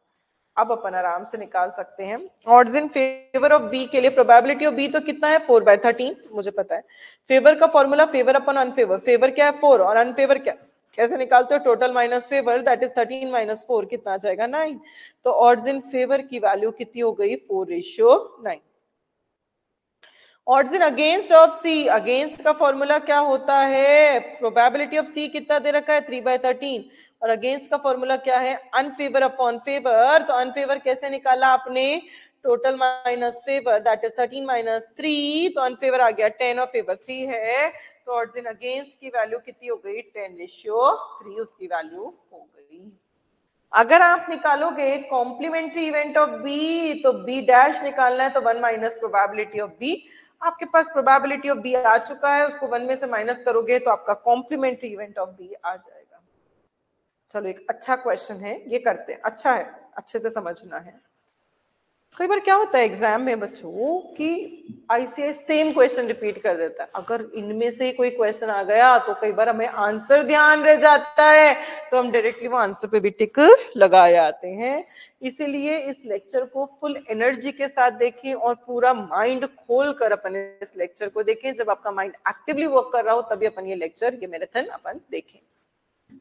अब अपन आराम से निकाल सकते हैं। Odds in favour of B के लिए प्रोबेबिलिटी ऑफ बी तो कितना है? 4/13, मुझे पता है। फेवर का formula favour upon unfavour, favour क्या है? 4 और अनफेवर क्या, कैसे निकालते हो? Total minus favour, that is 13 minus 4, कितना आ जाएगा? 9। तो ऑड्स इन फेवर की वैल्यू कितनी हो गई? 4:9। Odds in against of C, against का फॉर्मूला क्या होता है? प्रोबेबिलिटी ऑफ सी कितना दे रखा है? 3/13 और अगेंस्ट का फॉर्मूला क्या है? Unfavour upon favour. तो अनफेवर कैसे निकाला आपने? Total minus favour, that is 13 minus 3, तो अनफेवर आ गया 10 और फेवर 3 है, तो ऑड्स इन अगेंस्ट की वैल्यू कितनी हो गई? 10:3 उसकी वैल्यू हो गई। अगर आप निकालोगे कॉम्प्लीमेंट्री इवेंट ऑफ बी तो बी डैश निकालना है तो 1 माइनस प्रोबेबिलिटी ऑफ बी। आपके पास प्रोबेबिलिटी ऑफ बी आ चुका है, उसको 1 में से माइनस करोगे तो आपका कॉम्प्लीमेंट्री इवेंट ऑफ बी आ जाएगा। चलो एक अच्छा क्वेश्चन है, ये करते हैं, अच्छा है, अच्छे से समझना है। कई बार क्या होता है एग्जाम में बच्चों कि आईसीएस सेम क्वेश्चन रिपीट कर देता है। अगर इनमें से कोई क्वेश्चन आ गया तो कई बार हमें आंसर ध्यान रह जाता है तो हम डायरेक्टली वो आंसर पे भी टिक लगाए आते हैं। इसीलिए इस लेक्चर को फुल एनर्जी के साथ देखें और पूरा माइंड खोल कर अपन इस लेक्चर को देखें। जब आपका माइंड एक्टिवली वर्क कर रहा हो तभी अपन ये लेक्चर, ये मैराथन अपन देखें।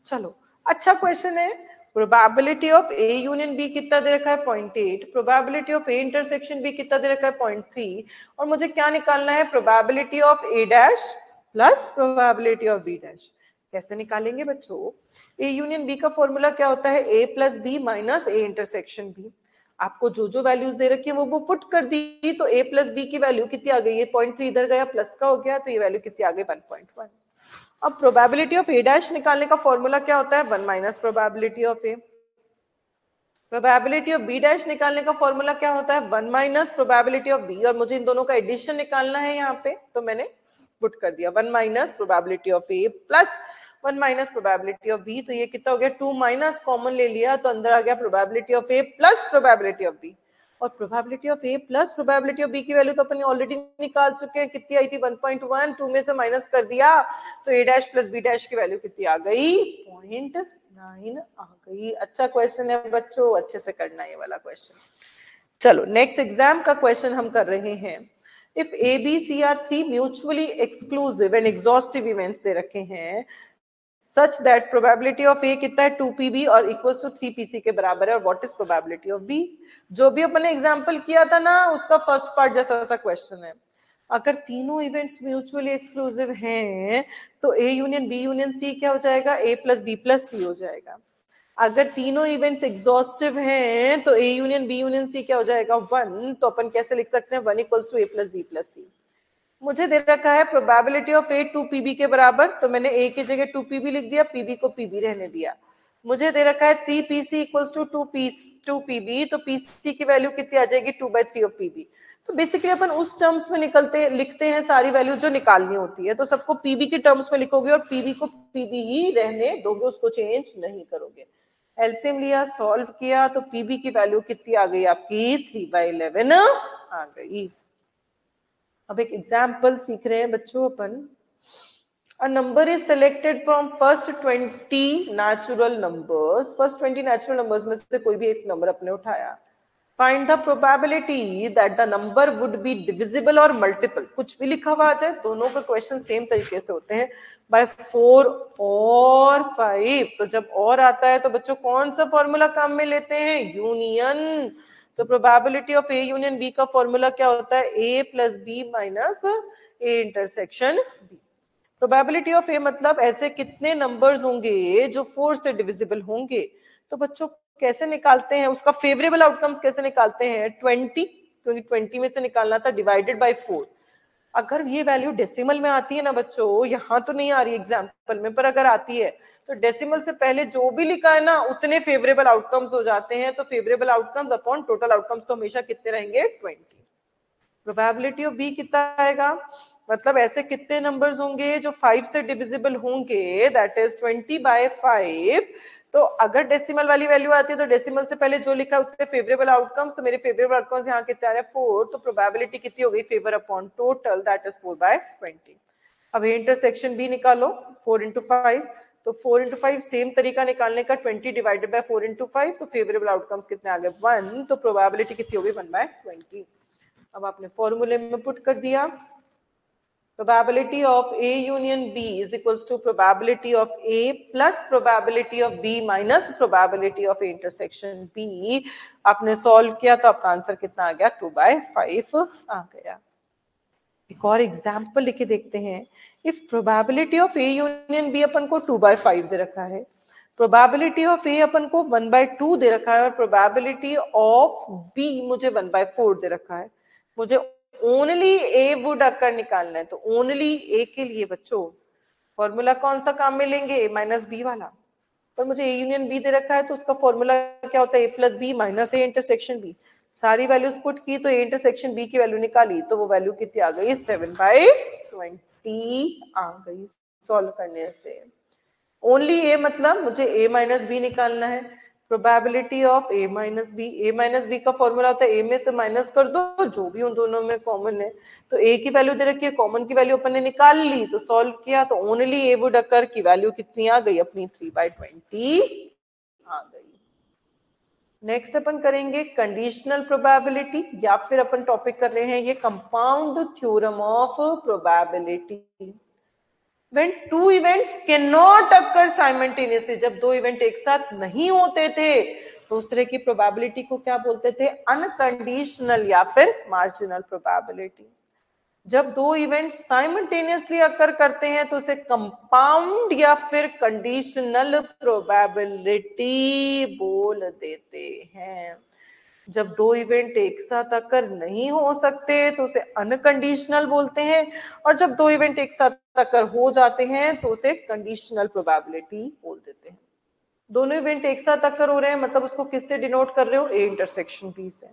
चलो अच्छा क्वेश्चन है। Probability of A union B कितना दे रखा है? 0.8। Probability of A intersection B कितना दे रखा है? 0.3। और मुझे क्या निकालना है? Probability of A dash plus probability of B dash. कैसे निकालेंगे बच्चों? ए यूनियन बी का फॉर्मूला क्या होता है? A plus B minus A intersection B. आपको जो जो वैल्यूज दे रखी है वो पुट कर दी तो ए प्लस बी की वैल्यू कितनी आ गई? ये 0.3 इधर गया, प्लस का हो गया, तो ये वैल्यू कितनी आ गई? 1.1। अब प्रोबेबिलिटी ऑफ ए डैश निकालने का फॉर्मूला क्या होता है? 1 minus probability of A. Probability of B dash निकालने का फॉर्मूला क्या होता है? 1 माइनस प्रोबेबिलिटी ऑफ बी, और मुझे इन दोनों का एडिशन निकालना है यहाँ पे, तो मैंने पुट कर दिया 1 minus probability of A plus 1 minus probability of B. तो ये कितना हो गया? 2 माइनस कॉमन ले लिया तो अंदर आ गया probability of A plus probability of B. और probability of A plus probability of B की वैल्यू तो अपन ऑलरेडी निकाल चुके हैं, कितनी आई थी? 1.1, 2 में से माइनस कर दिया तो A dash plus B dash की वैल्यू कितनी आ गई? 0.9 आ गई। अच्छा क्वेश्चन है बच्चों, अच्छे से करना ये वाला क्वेश्चन। चलो नेक्स्ट एग्जाम का क्वेश्चन हम कर रहे हैं। If A B C are 3 mutually exclusive and exhaustive events दे रखे हैं such that probability of A कितना है 2pb और equals to 3pc के बराबर है और what is probability of B, जो भी अपन ने एग्जांपल किया था ना उसका फर्स्ट पार्ट जैसा सा क्वेश्चन है। अगर तीनों इवेंट्स म्यूचुअली एक्सक्लूसिव हैं तो A union B union C क्या हो जाएगा, A plus B plus C हो जाएगा। अगर तीनों इवेंट्स एग्जॉस्टिव हैं तो A union B union C क्या हो जाएगा 1, तो अपन कैसे लिख सकते हैं 1 equals to A plus B plus C। मुझे दे रखा है प्रोबेबिलिटी ऑफ ए 2pb के बराबर, तो मैंने ए की जगह 2pb लिख दिया, पीबी को पीबी रहने दिया। मुझे दे रखा है 3pc इक्वल्स टू 2pb, तो pc की वैल्यू कितनी आ जाएगी 2/3 ऑफ pb। तो बेसिकली अपन उस टर्म्स में लिखते हैं सारी वैल्यूज जो निकालनी होती है, तो सबको pb के टर्म्स में लिखोगे और pb को pb ही रहने दोगे, उसको चेंज नहीं करोगे। एलसीएम लिया, सॉल्व किया, तो pb की वैल्यू कितनी आ गई आपकी 3/11 आ गई। अब एक एग्जाम्पल सीख रहे हैं बच्चों अपन। A number is selected from first 20 natural numbers. First 20 natural numbers में से कोई भी एक नंबर अपने उठाया। Find the probability that the number would be divisible or multiple. कुछ भी लिखा हुआ आ जाए, दोनों का क्वेश्चन सेम तरीके से होते हैं, by 4 और 5। तो जब और आता है तो बच्चों कौन सा फॉर्मूला काम में लेते हैं, यूनियन। तो probability of A union B का फॉर्मूला क्या होता है, A plus B minus A intersection B. Probability of A मतलब ऐसे कितने नंबर्स होंगे जो 4 से डिविजिबल होंगे। तो बच्चों कैसे निकालते हैं उसका फेवरेबल आउटकम्स, कैसे निकालते हैं 20, क्योंकि 20 में से निकालना था, डिवाइडेड बाय 4। अगर ये वैल्यू डेसिमल में आती है ना बच्चों, यहाँ तो नहीं आ रही एग्जाम्पल में, पर अगर आती है तो डेसिमल से पहले जो भी लिखा है ना उतने फेवरेबल आउटकम्स हो जाते हैं। तो favourable outcomes upon total outcomes तो हमेशा कितने रहेंगे 20। प्रोबेबिलिटी ऑफ बी कितना आएगा, मतलब ऐसे कितने नंबर्स होंगे जो 5 से डिविजिबल होंगे, दैट इज 20/5। तो अगर डेसिमल वाली वैल्यू आती है तो डेसिमल से पहले जो लिखा है उतने फेवरेबल आउटकम्स, तो मेरे फेवरेबल आउटकम्स यहाँ कितने आ रहे हैं 4, तो प्रोबेबिलिटी कितनी हो गई favour upon total, that is 4/20। अब इंटरसेक्शन बी निकालो 4 into 5, तो 4 into 5 सेम तरीका निकालने का, 20 डिवाइडेड बाय 4 into 5, तो फेवरेबल आउटकम्स कितने आ गए 1, तो प्रोबेबिलिटी कितनी हो गई 1/20। अब आपने फॉर्मूले में पुट कर दिया, probability of A union B is equals to probability of A plus probability of B minus probability of A intersection B। आपने सॉल्व किया तो आपका आंसर कितना आ गया 2/5 आ गया। एक और एग्जाम्पल लिखे देखते हैं। If probability of A union B अपन को 2/5 दे रखा है, प्रोबेबिलिटी ऑफ ए अपन को 1/2 दे रखा है और प्रोबेबिलिटी ऑफ बी मुझे 1/4 दे रखा है। मुझे ओनली ए वुड अकर निकालना है, तो ओनली ए के लिए बच्चों फॉर्मूला कौन सा काम में लेंगे, ए माइनस बी वाला। पर मुझे ए यूनियन बी दे रखा है तो उसका फॉर्मूला क्या होता है, A plus B minus A intersection B. सारी वैल्यूज पुट की तो ए इंटरसेक्शन बी की वैल्यू निकाली, तो वो वैल्यू कितनी आ गई 7/20 आ गई सॉल्व करने से। ओनली ए मतलब मुझे ए माइनस बी निकालना है। Probability of A minus B का फॉर्मूला होता है ए में से माइनस कर दो जो भी उन दोनों में कॉमन है। तो ए की वैल्यू दे रखी है, कॉमन की वैल्यू अपन ने निकाल ली, तो सॉल्व किया तो ओनली ए वुड अकर की वैल्यू कितनी आ गई अपनी 3/20 आ गई। नेक्स्ट अपन करेंगे कंडीशनल प्रोबेबिलिटी, या फिर अपन टॉपिक कर रहे हैं ये compound theorem of probability. When two events cannot occur simultaneously, जब दो इवेंट एक साथ नहीं होते थे तो उस तरह की प्रोबेबिलिटी को क्या बोलते थे, अनकंडीशनल या फिर मार्जिनल प्रोबेबिलिटी। जब दो इवेंट साइमल्टेनियसली अकर करते हैं तो उसे कंपाउंड या फिर कंडीशनल प्रोबेबिलिटी बोल देते हैं। जब दो इवेंट एक साथ अकर नहीं हो सकते तो उसे अनकंडीशनल बोलते हैं, और जब दो इवेंट एक साथ अकर हो जाते हैं तो उसे कंडीशनल प्रोबेबिलिटी बोल देते हैं। दोनों इवेंट एक साथ अकर हो रहे हैं मतलब उसको किससे डिनोट कर रहे हो, ए इंटरसेक्शन बी से।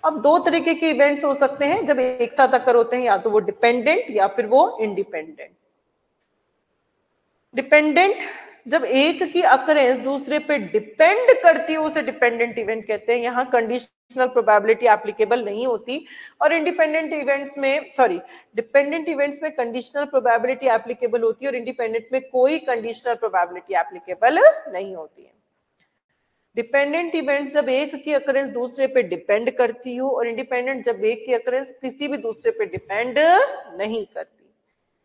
अब दो तरीके के इवेंट्स हो सकते हैं जब एक साथ अकर होते हैं, या तो वो डिपेंडेंट या फिर वो इंडिपेंडेंट। डिपेंडेंट जब एक की अकरेंस दूसरे पे डिपेंड करती है उसे डिपेंडेंट इवेंट कहते हैं, यहां कंडीशनल प्रोबेबिलिटी एप्लीकेबल नहीं होती। और इंडिपेंडेंट इवेंट्स में डिपेंडेंट इवेंट्स में कंडीशनल प्रोबेबिलिटी एप्लीकेबल होती है और इंडिपेंडेंट में कोई कंडीशनल प्रोबेबिलिटी एप्लीकेबल नहीं होती है। डिपेंडेंट इवेंट्स जब एक की अकरेंस दूसरे पे डिपेंड करती हो, और इंडिपेंडेंट जब एक की अकरेंस किसी भी दूसरे पे डिपेंड नहीं करती।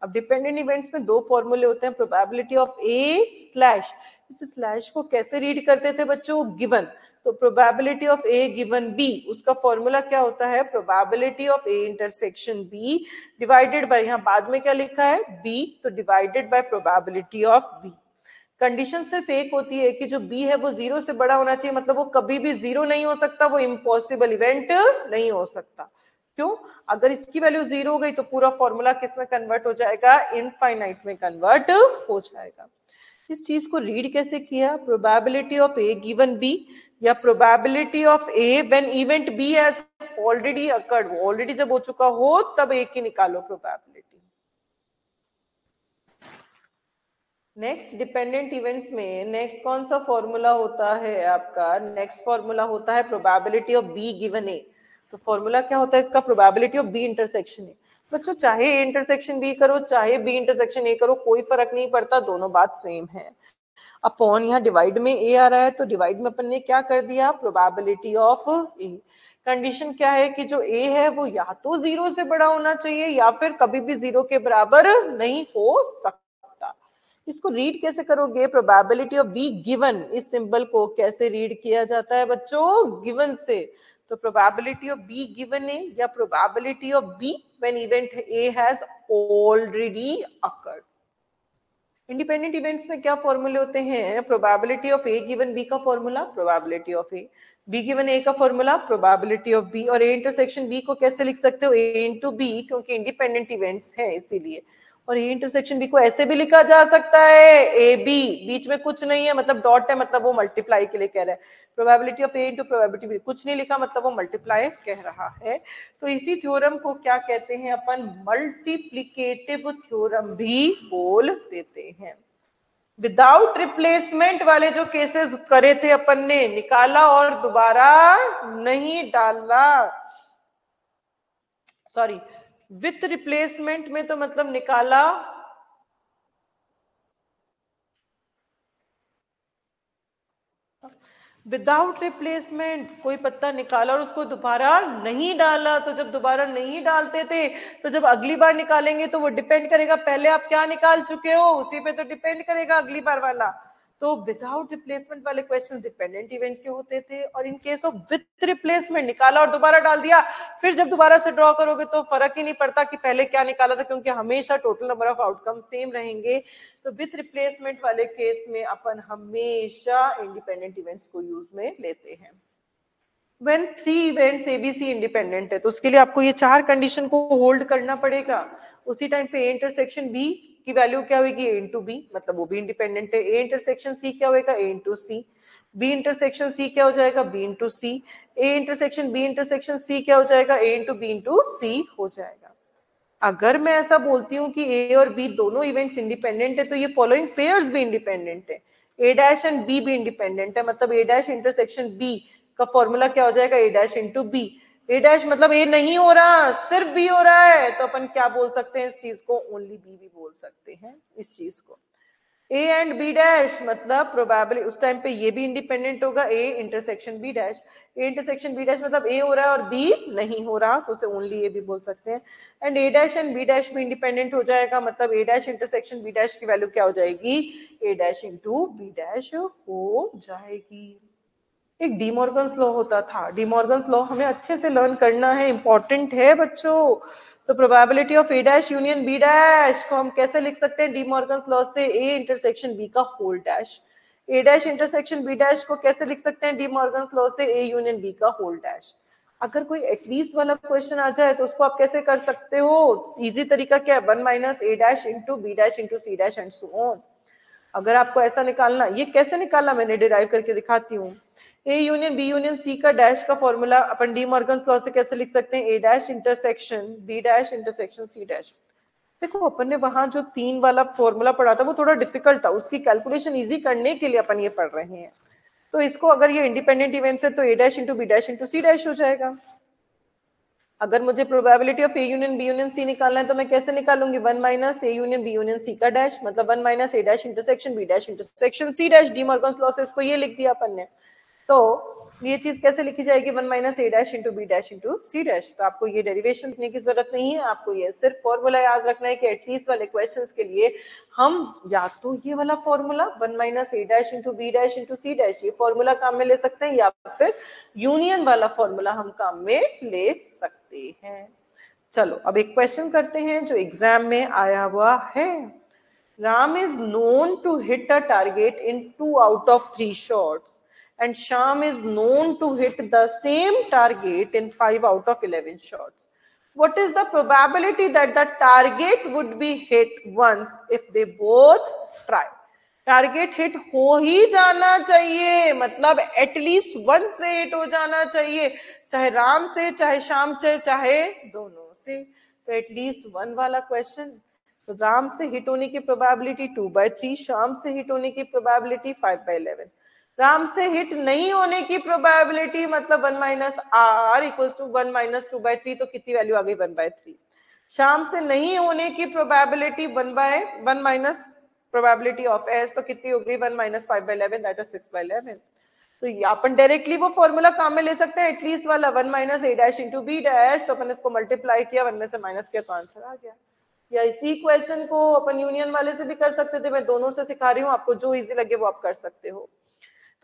अब डिपेंडेंट इवेंट्स में दो फॉर्मूले होते हैं, प्रोबेबिलिटी ऑफ ए स्लैश, इस स्लैश को कैसे रीड करते थे बच्चों, गिवन। तो probability of A given B, उसका फॉर्मूला क्या होता है, probability of A intersection B divided by, यहाँ बाद में क्या लिखा है बी, तो divided by probability of B. Condition सिर्फ एक होती है कि जो बी है वो जीरो से बड़ा होना चाहिए, मतलब वो कभी भी जीरो नहीं हो सकता, वो इम्पॉसिबल इवेंट नहीं हो सकता। क्यों, अगर इसकी वैल्यू जीरो हो गई तो पूरा फॉर्मूला किस में कन्वर्ट हो जाएगा, इनफाइनाइट में कन्वर्ट हो जाएगा। इस चीज को रीड कैसे किया, probability of A given B, या probability of A when event B has already occurred, already जब हो चुका हो तब ए की निकालो प्रोबेबिलिटी। नेक्स्ट डिपेंडेंट इवेंट्स में नेक्स्ट कौन सा फॉर्मूला होता है आपका, नेक्स्ट फॉर्मूला होता है probability of B given A. तो फॉर्मूला क्या होता है इसका, probability of B intersection A. बच्चों चाहे ए इंटरसेक्शन बी करो चाहे बी इंटरसेक्शन ए करो, कोई फर्क नहीं पड़ता, दोनों बात सेम है। अपॉन यहाँ डिवाइड में ए आ रहा है तो डिवाइड में अपन ने क्या कर दिया, प्रोबेबिलिटी ऑफ ए। कंडीशन क्या है कि जो ए है वो या तो जीरो से बड़ा होना चाहिए या फिर कभी भी जीरो के बराबर नहीं हो सकता। इसको रीड कैसे करोगे, प्रोबेबिलिटी ऑफ बी गिवन, इस सिंबल को कैसे रीड किया जाता है बच्चों, गिवन से। तो probability of B given A या probability of B when event A has already occurred. Independent events में क्या फॉर्मूले होते हैं, probability of A given B का formula probability of A, B given A का फॉर्मूला प्रोबेबिलिटी ऑफ बी, और ए intersection B को कैसे लिख सकते हो, ए इंटू बी, क्योंकि इंडिपेंडेंट इवेंट्स है इसीलिए। और ए इंटरसेक्शन बी को ऐसे भी लिखा जा सकता है ए बी, बीच में कुछ नहीं है, मतलब डॉट है, मतलब वो मल्टीप्लाई के लिए कह रहा है। Probability of A into probability B, कुछ नहीं लिखा मतलब वो मल्टीप्लाई कह रहा है। तो इसी थ्योरम को क्या कहते हैं अपन, मल्टीप्लिकेटिव थ्योरम भी बोल देते हैं। विदाउट रिप्लेसमेंट वाले जो केसेस करे थे अपन ने, निकाला और दोबारा नहीं डाला, सॉरी विथ रिप्लेसमेंट में तो मतलब निकाला विदाउट रिप्लेसमेंट, कोई पत्ता निकाला और उसको दोबारा नहीं डाला। तो जब दोबारा नहीं डालते थे तो जब अगली बार निकालेंगे तो वो डिपेंड करेगा पहले आप क्या निकाल चुके हो, उसी पे तो डिपेंड करेगा अगली बार वाला। तो विदाउट रिप्लेसमेंट वाले क्वेश्चंस डिपेंडेंट इवेंट के होते थे, और in case of with replacement निकाला और दोबारा डाल दिया, फिर जब दोबारा से ड्रॉ करोगे तो फर्क ही नहीं पड़ता कि पहले क्या निकाला था, क्योंकि हमेशा total number of outcome same रहेंगे। तो विथ रिप्लेसमेंट वाले केस में अपन हमेशा इंडिपेंडेंट इवेंट्स को यूज में लेते हैं। When three events ABC independent है तो उसके लिए आपको ये चार कंडीशन को होल्ड करना पड़ेगा। उसी टाइम पे ए इंटरसेक्शन बी की वैल्यू क्या होगी, ए इंटू बी, मतलब वो भी इंडिपेंडेंट है। ए इंटरसेक्शन सी क्या होगा, A into C. B intersection C क्या हो जाएगा, B into C. A intersection B intersection C क्या हो जाएगा, A into B into C हो जाएगा। अगर मैं ऐसा बोलती हूँ कि ए और बी दोनों इवेंट्स इंडिपेंडेंट है तो ये फॉलोइंग पेयर्स भी इंडिपेंडेंट है, ए डैश एंड बी भी इंडिपेंडेंट है, मतलब ए डैश इंटरसेक्शन बी का फॉर्मूला क्या हो जाएगा, ए डैश इंटू बी। ए डैश मतलब ए नहीं हो रहा सिर्फ बी हो रहा है, तो अपन क्या बोल सकते हैं इस चीज को, ओनली बी भी बोल सकते हैं इस चीज को। ए एंड बी डैश मतलब प्रोबेबली उस टाइम पे ये भी इंडिपेंडेंट होगा, A intersection B dash. A intersection B dash मतलब ए हो रहा है और बी नहीं हो रहा, तो उसे ओनली ए भी बोल सकते हैं। And A dash and B dash भी इंडिपेंडेंट हो जाएगा, मतलब A dash intersection B dash की वैल्यू क्या हो जाएगी, A dash into B dash हो जाएगी। एक डीमॉर्गन्स लॉ होता था, डीमॉर्गन्स लॉ हमें अच्छे से लर्न करना है, इंपॉर्टेंट है बच्चों। तो probability of A dash union B dash को हम कैसे लिख सकते हैं, डीमॉर्गन्स लॉ से ए इंटरसेक्शन बी का whole dash. A dash intersection B dash को कैसे लिख सकते हैं, डीमॉर्गन्स लॉ से ए यूनियन बी का होल डैश। अगर कोई एटलीस्ट वाला क्वेश्चन आ जाए तो उसको आप कैसे कर सकते हो, इजी तरीका क्या है, one minus A dash into B dash into C dash and so on. अगर आपको ऐसा निकालना, ये कैसे निकालना मैंने डिराइव करके दिखाती हूँ। A union B union C का डैश का फॉर्मूला अपन डी मॉर्गन्स लॉ से कैसे लिख सकते हैं, A dash intersection B dash intersection C dash. देखो अपन ने वहां जो 3 वाला फॉर्मूला पढ़ा था वो थोड़ा डिफिकल्ट था, उसकी कैलकुलेशन इजी करने के लिए अपन ये पढ़ रहे हैं। तो इसको अगर ये इंडिपेंडेंट इवेंट्स है तो A dash into B dash into C dash हो जाएगा। अगर मुझे probability of A union B union C निकालना है तो मैं कैसे निकालूंगी, one minus A union B union C का डैश, मतलब one minus A dash intersection B dash intersection C dash, De Morgan's law से इसको ये लिख दिया अपन ने। तो ये चीज कैसे लिखी जाएगी, 1 minus A dash into B dash into C dash. तो आपको ये डेरिवेशन लिखने की जरूरत नहीं है, आपको ये सिर्फ फॉर्मूला याद रखना है कि एटलीस्ट वाले क्वेश्चंस के लिए हम या तो ये वाला formula 1 minus A dash into B dash into C dash ये फॉर्मूला काम में ले सकते हैं, या फिर यूनियन वाला फॉर्मूला हम काम में ले सकते हैं। चलो अब एक क्वेश्चन करते हैं जो एग्जाम में आया हुआ है। Ram is known to hit a target in 2 out of 3 shots, and Sham is known to hit the same target in 5 out of 11 shots. What is the probability that the target would be hit once if they both try? Target hit हो ही जाना चाहिए, मतलब at least one से hit हो जाना चाहिए, चाहे राम से, चाहे श्याम से, चाहे दोनों से। तो एटलीस्ट वन वाला क्वेश्चन, तो राम से हिट होने की प्रोबेबिलिटी 2/3, श्याम से हिट होने की प्रोबेबिलिटी 5/11। राम से हिट नहीं होने की प्रोबेबिलिटी मतलब 1 minus R equals to 1 minus 2/3, तो कितनी वैल्यू आ गई 1/3। श्याम से नहीं होने की probability 1 minus probability of S, तो कितनी हो गई 1 माइनस 5/11, दैट इज 6/11। तो अपन डायरेक्टली वो फॉर्मूला काम में ले सकते हैं, एटलीस्ट वाला 1 minus A dash into B dash, तो अपन इसको मल्टीप्लाई किया, 1 में से माइनस किया तो आंसर आ गया। या इसी क्वेश्चन को अपन यूनियन वाले से भी कर सकते थे, मैं दोनों से सिखा रही हूँ, आपको जो इजी लगे वो आप कर सकते हो।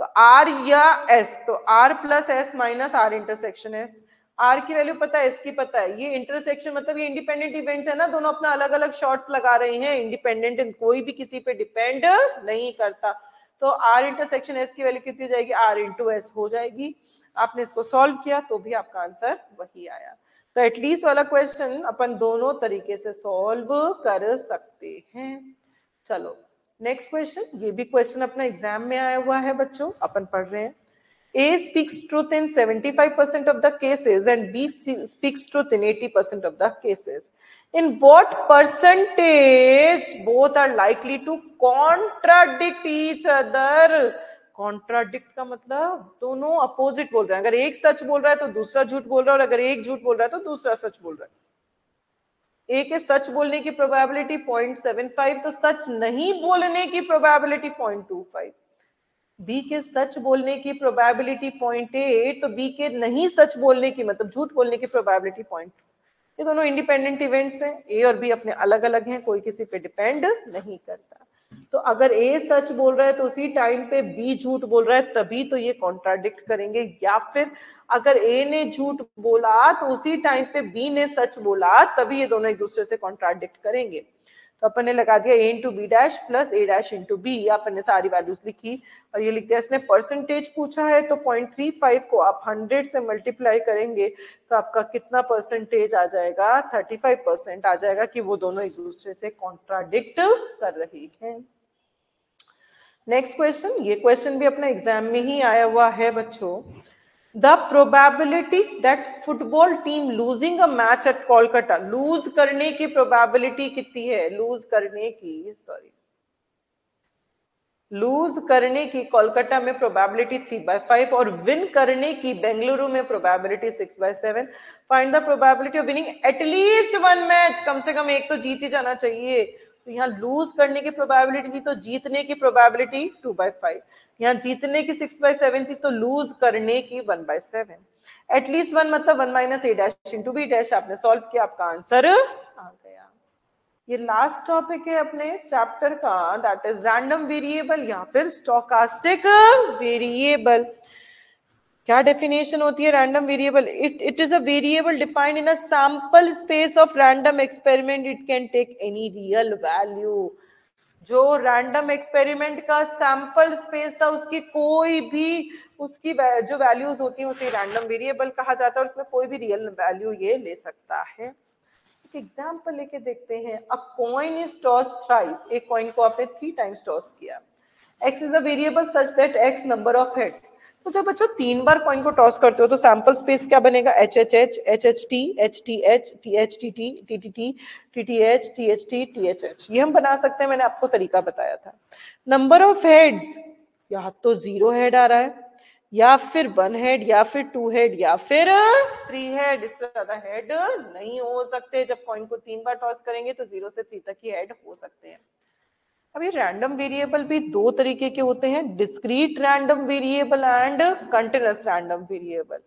तो आर या एस, तो R plus S minus R intersection S. R की वैल्यू पता है, एस की पता है, ये इंटरसेक्शन मतलब ये इंडिपेंडेंट इवेंट है ना, दोनों अपना अलग अलग शॉट्स लगा रहे हैं, इंडिपेंडेंट, कोई भी किसी पे डिपेंड नहीं करता। तो आर इंटरसेक्शन एस की वैल्यू कितनी हो जाएगी, आर इंटू एस हो जाएगी। आपने इसको सॉल्व किया तो भी आपका आंसर वही आया। तो एटलीस्ट वाला क्वेश्चन अपन दोनों तरीके से सॉल्व कर सकते हैं। चलो नेक्स्ट क्वेश्चन, ये भी क्वेश्चन अपना एग्जाम में आया हुआ है बच्चों, अपन पढ़ रहे हैं। A speaks truth in 75% of the cases and B speaks truth in 80% of the cases. In what percentage both are likely to contradict each other? Contradict का मतलब दोनों अपोजिट बोल रहे हैं, अगर एक सच बोल रहा है तो दूसरा झूठ बोल रहा है, और अगर एक झूठ बोल रहा है तो दूसरा सच बोल रहा है। ए के सच बोलने की प्रोबेबिलिटी 0.75, तो सच नहीं बोलने की प्रोबेबिलिटी 0.25। बी के सच बोलने की प्रोबेबिलिटी 0.8, तो बी के नहीं सच बोलने की मतलब झूठ बोलने की प्रोबेबिलिटी 0.2। ये दोनों इंडिपेंडेंट इवेंट्स हैं, ए और बी अपने अलग अलग हैं, कोई किसी पे डिपेंड नहीं करता। तो अगर ए सच बोल रहा है तो उसी टाइम पे बी झूठ बोल रहा है, तभी तो ये कॉन्ट्राडिक्ट करेंगे, या फिर अगर ए ने झूठ बोला तो उसी टाइम पे बी ने सच बोला, तभी ये दोनों एक दूसरे से कॉन्ट्राडिक्ट करेंगे। तो अपन ने लगा दिया ए इंटू बी डैश प्लस ए डैश इंटू बी, अपन ने सारी वैल्यूज लिखी और ये लिख दिया। इसने परसेंटेज पूछा है तो 0.35 को आप 100 से मल्टीप्लाई करेंगे तो आपका कितना परसेंटेज आ जाएगा, 35% आ जाएगा कि वो दोनों एक दूसरे से कॉन्ट्राडिक्ट कर रही हैं। नेक्स्ट क्वेश्चन, ये क्वेश्चन भी अपना एग्जाम में ही आया हुआ है बच्चों। The probability that football team losing a match at Kolkata, lose करने की probability कितनी है, lose करने की, सॉरी, लूज करने की कोलकाता में प्रोबेबिलिटी 3/5 और विन करने की बेंगलुरु में probability 6/7। Find the probability of winning at least one match, कम से कम एक तो जीत ही जाना चाहिए। तो यहाँ लूज करने की प्रोबेबिलिटी थी तो जीतने की प्रोबेबिलिटी 2/5, यहाँ जीतने की 6/7 थी तो लूज करने की 1/7। एटलीस्ट वन मतलब 1 minus A dash into B dash, आपने सॉल्व किया, आपका आंसर आ गया। ये लास्ट टॉपिक है अपने चैप्टर का, दैट इज रैंडम वेरिएबल या फिर स्टोकास्टिक वेरिएबल। क्या डेफिनेशन होती है random variable? It is a variable defined in a sample space of random experiment, it can take any real value. जो रैंडम एक्सपेरिमेंट का सैंपल स्पेस था उसकी कोई भी उसकी जो वैल्यूज होती हैं उसे रैंडम वेरिएबल कहा जाता है, और उसमें कोई भी रियल वैल्यू ये ले सकता है। एग्जाम्पल लेके देखते हैं। अ कॉइन इज टॉस थ्राइस, एक कॉइन को आपने 3 टाइम्स टॉस किया। x is a variable such that x number of heads. तो जब बच्चों 3 बार कॉइन को टॉस करते हो तो सैंपल स्पेस क्या बनेगा, H H H, H H T, H T H, T H T T, T T T, T T H, T H T, T H H. ये हम बना सकते हैं, मैंने आपको तरीका बताया था। नंबर ऑफ हेड्स, या तो 0 हेड आ रहा है, या फिर 1 हेड, या फिर 2 हेड, या फिर 3 हेड, इससे ज्यादा हेड नहीं हो सकते। जब कॉइन को 3 बार टॉस करेंगे तो 0 से 3 तक ही हेड हो सकते हैं। अभी रैंडम वेरिएबल भी दो तरीके के होते हैं, discrete random variable and continuous random variable.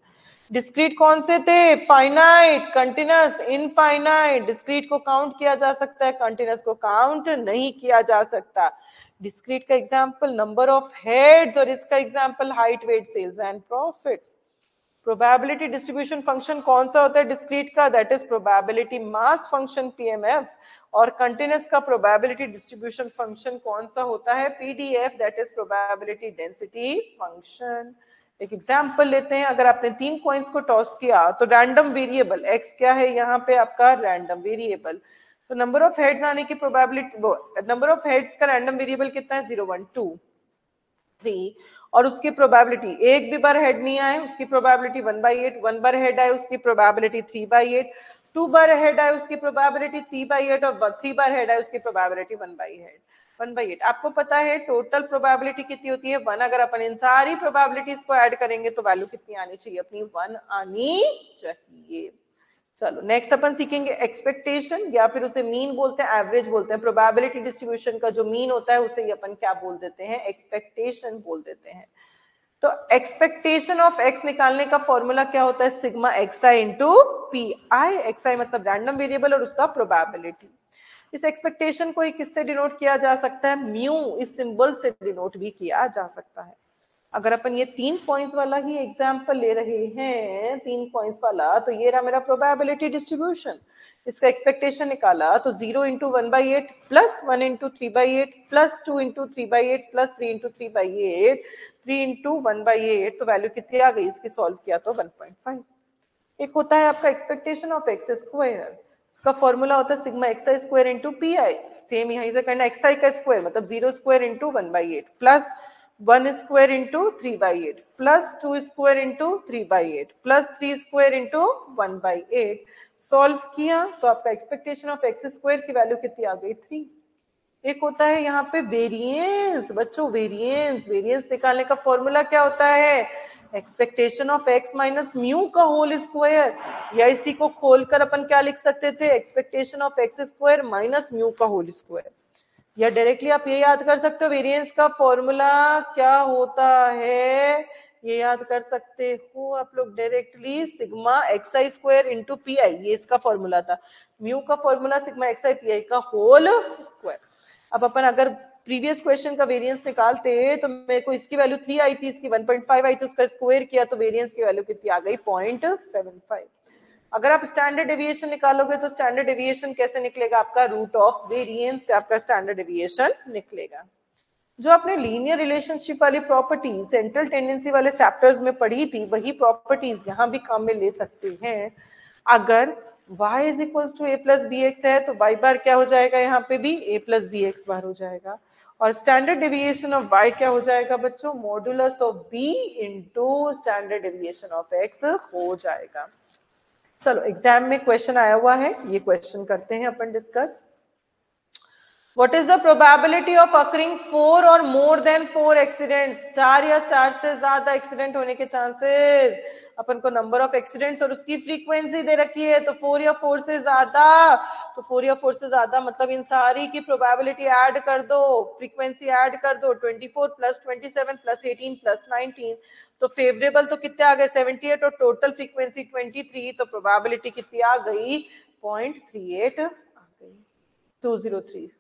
Discrete कौन से थे? Finite, continuous, infinite. डिस्क्रीट को काउंट किया जा सकता है, कंटिन्यूअस को काउंट नहीं किया जा सकता। डिस्क्रीट का एग्जांपल नंबर ऑफ हेड्स और इसका example height, weight, sales and profit. Probability distribution function कौन सा होता है डिस्क्रीट का? That is probability mass function PMF. और कंटिन्यूअस का प्रोबेबिलिटी डिस्ट्रीब्यूशन फंक्शन कौन सा होता है? PDF, that is probability density function. एक एग्जांपल लेते हैं, अगर आपने 3 कॉइन्स को टॉस किया तो रैंडम वेरिएबल एक्स क्या है यहाँ पे आपका? Random variable. तो नंबर ऑफ हेड्स आने की प्रोबेबिलिटी, नंबर ऑफ हेड्स का रैंडम वेरिएबल कितना है? 0 1 2 3। और उसकी प्रोबेबिलिटी, एक भी बार हेड नहीं आए उसकी प्रोबेबिलिटी 1/8, 1 बार हेड आए उसकी प्रोबेबिलिटी 3/8, 2 बार हेड आए उसकी प्रोबेबिलिटी 3/8 और 3 बार हेड आए उसकी प्रोबेबिलिटी 1/8। आपको पता है टोटल प्रोबेबिलिटी कितनी होती है? 1। अगर अपन इन सारी प्रोबेबिलिटीज को ऐड करेंगे तो वैल्यू कितनी आनी चाहिए? अपनी 1 आनी चाहिए। चलो नेक्स्ट अपन सीखेंगे एक्सपेक्टेशन, या फिर उसे मीन बोलते हैं, एवरेज बोलते हैं। प्रोबेबिलिटी डिस्ट्रीब्यूशन का जो मीन होता है उसे अपन क्या बोल देते हैं? एक्सपेक्टेशन बोल देते हैं। तो एक्सपेक्टेशन ऑफ एक्स निकालने का फॉर्मूला क्या होता है? Sigma x i into p i. X i मतलब रैंडम वेरिएबल और उसका प्रोबेबिलिटी। इस एक्सपेक्टेशन को किससे डिनोट किया जा सकता है? म्यू, इस सिंबल से डिनोट भी किया जा सकता है। अगर अपन ये 3 पॉइंट्स वाला ही एग्जाम्पल ले रहे हैं, 3 पॉइंट्स वाला, तो ये रहा मेरा प्रोबेबिलिटी डिस्ट्रीब्यूशन। इसका एक्सपेक्टेशन निकाला तो 0 into 1/8 plus 1 into 3/8 plus 2 into 3/8 plus 3 into 3/8, 3 into 1/8, तो वैल्यू कितनी आ गई? इसकी सॉल्व किया तो 1.5। एक होता है आपका एक्सपेक्टेशन ऑफ एक्स स्क्वायर, इसका फॉर्मूला होता है sigma x i square into p I. Same यहीं से करना, एक्स आई का स्क्वायर मतलब 0 square into 1/8 plus 1 square into 3/8 plus 2 square into 3/8 plus 3 square into 1/8। Solve किया तो आपका एक्सपेक्टेशन ऑफ एक्स स्क्वायर की वैल्यू कितनी आ गई? 3। एक होता है यहाँ पे वेरिएंस, बच्चों वेरिएंस। वेरिएंस निकालने का फॉर्मूला क्या होता है? Expectation of x minus mu का होल स्क्वायर, या इसी को खोलकर अपन क्या लिख सकते थे? Expectation of x square minus mu का होल स्क्वायर। या डायरेक्टली आप ये याद कर सकते हो वेरिएंस का फॉर्मूला क्या होता है? ये याद कर सकते हो आप लोग directly, sigma x i square into p आई, ये इसका फॉर्मूला था। म्यू का formula sigma x I P I का होल स्क्वायर। अब अपन अगर प्रीवियस क्वेश्चन का वेरिएंस निकालते तो मेरे को इसकी वैल्यू 3 आई थी, इसकी 1.5 आई थी, उसका स्क्वायर किया तो वेरिएंस की वैल्यू कितनी आ गई? 0.75। अगर आप स्टैंडर्ड डेविएशन निकालोगे तो स्टैंडर्ड डेविएशन कैसे निकलेगा? आपका रूट ऑफ वेरिएंस से आपका स्टैंडर्ड डेविएशन निकलेगा। जो आपने लीनियर रिलेशनशिप वाली प्रॉपर्टीज सेंट्रल टेंडेंसी वाले चैप्टर्स में पढ़ी थी, वही प्रॉपर्टीज यहाँ भी काम में ले सकते हैं। अगर y is equal to A plus b x है तो y बार क्या हो जाएगा? यहाँ पे भी a प्लस बी एक्स बार हो जाएगा। और स्टैंडर्ड डेविएशन ऑफ y क्या हो जाएगा बच्चों? Modulus of b into standard deviation of x हो जाएगा। चलो एग्जाम में क्वेश्चन आया हुआ है, ये क्वेश्चन करते हैं अपन discuss. What is the probability of occurring 4 or more than 4 accidents? 4 या 4 से ज्यादा एक्सीडेंट होने के चांसेस। अपन को नंबर ऑफ एक्सीडेंट्स और उसकी फ्रीक्वेंसी दे रखी है, तो 4 या 4 से ज्यादा, तो 4 या 4 से ज्यादा मतलब इन सारी की प्रोबेबिलिटी ऐड कर दो, फ्रीक्वेंसी ऐड कर दो, 24 प्लस 27 प्लस 18 प्लस 19, तो फेवरेबल तो कितने आ गए? 78 और टोटल फ्रीक्वेंसी 23, तो प्रोबेबिलिटी कितनी आ गई? 0.38 आ गई, 203।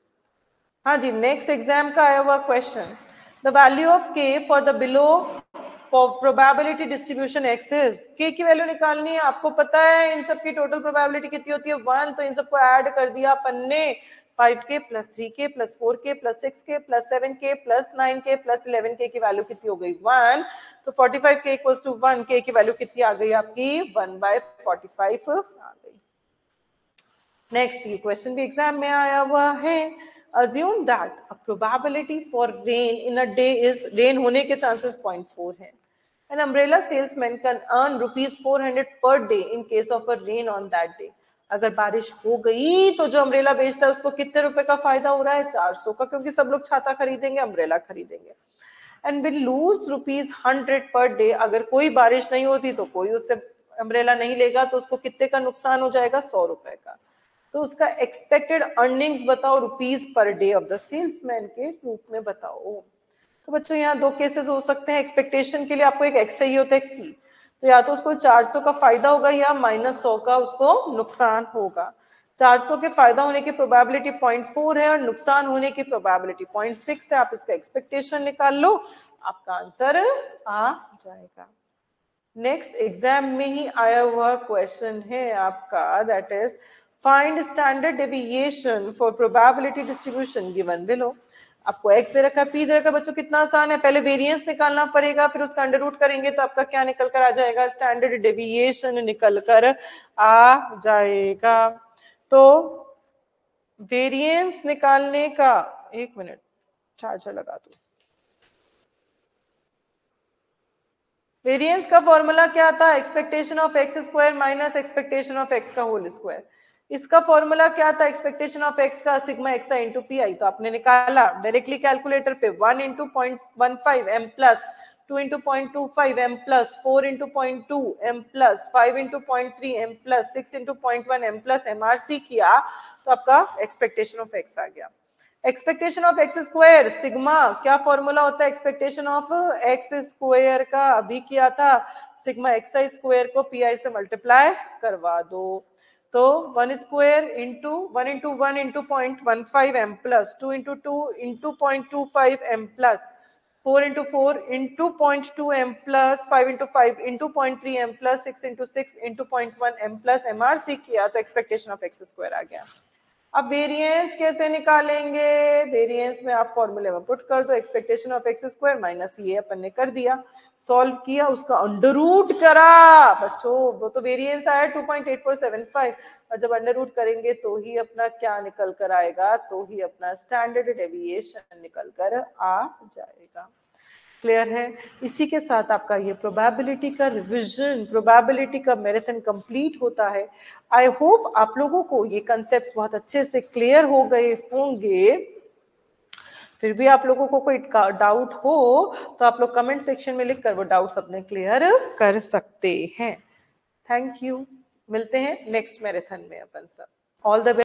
हाँ जी, नेक्स्ट एग्जाम का आया हुआ question, the value of k for the below probability distribution excess. K की वैल्यू निकालनी है, आपको पता है इन सब की टोटल प्रोबेबिलिटी कितनी होती है? 1, तो इन सबको ऐड कर दिया अपन ने, 5k plus 3k plus 4k plus 6k plus 7k plus 9k plus 11k की वैल्यू कितनी हो गई? 1। तो 45k इक्वल्स टू 1, k की वैल्यू कितनी आ गई आपकी? 1/45 आ गई। नेक्स्ट ये क्वेश्चन भी एग्जाम में आया हुआ है। Assume that a probability for rain in a day is, rain होने के chances 0.4 है। An umbrella salesman can earn ₹400 per day in case of a rain on that day. अगर बारिश हो गई तो जो अम्ब्रेला बेचता है उसको कितने रुपए का फायदा हो रहा है? 400 का, क्योंकि सब लोग छाता खरीदेंगे, अम्ब्रेला खरीदेंगे। And will lose ₹100 per day. अगर कोई बारिश नहीं होती तो कोई उससे अम्ब्रेला नहीं लेगा, तो उसको कितने का नुकसान हो जाएगा? 100 रुपए का। तो उसका एक्सपेक्टेड अर्निंग्स बताओ rupees per day of the salesman के रूप में बताओ। तो बच्चों यहाँ दो केसेस हो सकते हैं। एक्सपेक्टेशन के लिए आपको एक एक्स चाहिए होता है की, तो या तो उसको 400 का फायदा होगा या -100 का उसको नुकसान होगा। 400 के फायदा होने की प्रोबेबिलिटी 0.4 है और नुकसान होने की प्रोबेबिलिटी 0.6 है। आप इसका एक्सपेक्टेशन निकाल लो, आपका आंसर आ जाएगा। नेक्स्ट एग्जाम में ही आया हुआ क्वेश्चन है आपका, that is find standard deviation for probability distribution given below. आपको x दे रखा है, p दे रखा है। बच्चों कितना आसान है, पहले वेरिएंस निकालना पड़ेगा, फिर उसका अंडर रूट करेंगे तो आपका क्या निकल कर आ जाएगा, स्टैंडर्ड डेविएशन निकल कर आ जाएगा। तो वेरिएंस निकालने का, एक मिनट चार्जर लगा दो। वेरिएंस का फॉर्मूला क्या था, expectation of x square minus expectation of x का होल स्क्वायर। इसका फॉर्मूला क्या था, एक्सपेक्टेशन ऑफ एक्स का sigma x i into p i. तो आपने निकाला डायरेक्टली कैलकुलेटर पे 1 into 0.15 M plus 2 into 0.25 M plus 4 into 0.2 M plus 5 into 0.3 M plus 6 into 0.1 M plus MRC किया तो आपका एक्सपेक्टेशन ऑफ एक्स आ गया। Expectation of x square sigma, क्या फॉर्मूला होता है एक्सपेक्टेशन ऑफ एक्स स्क्वायर का, अभी किया था, सिग्मा एक्स आई स्क्वायर को पी आई से मल्टीप्लाई करवा दो। तो 1 square into 1 into 1 into 0.15 M plus 2 into 2 into 0.25 M plus 4 into 4 into 0.2 M plus 5 into 5 into 0.3 M plus 6 into 6 into 0.1 M plus MRC किया तो एक्सपेक्टेशन ऑफ एक्स स्क्वायर आ गया। अब वेरिएंस कैसे निकालेंगे, वेरिएंस में आप फॉर्मूले में पुट कर दो, expectation of x square minus ये अपन ने कर दिया, सॉल्व किया, उसका अंडर रूट करा। बच्चों वो तो वेरिएंस आया 2.8475 और जब अंडर रूट करेंगे तो ही अपना क्या निकल कर आएगा, तो ही अपना स्टैंडर्ड डेविएशन निकल कर आ जाएगा। क्लियर है। इसी के साथ आपका ये प्रोबेबिलिटी का रिवीजन, प्रोबेबिलिटी का मैराथन कंप्लीट होता है। आई होप आप लोगों को ये कंसेप्ट्स बहुत अच्छे से क्लियर हो गए होंगे। फिर भी आप लोगों को कोई डाउट हो तो आप लोग कमेंट सेक्शन में लिखकर वो डाउट्स अपने क्लियर कर सकते हैं। थैंक यू, मिलते हैं नेक्स्ट मैराथन में अपन सब। All the best.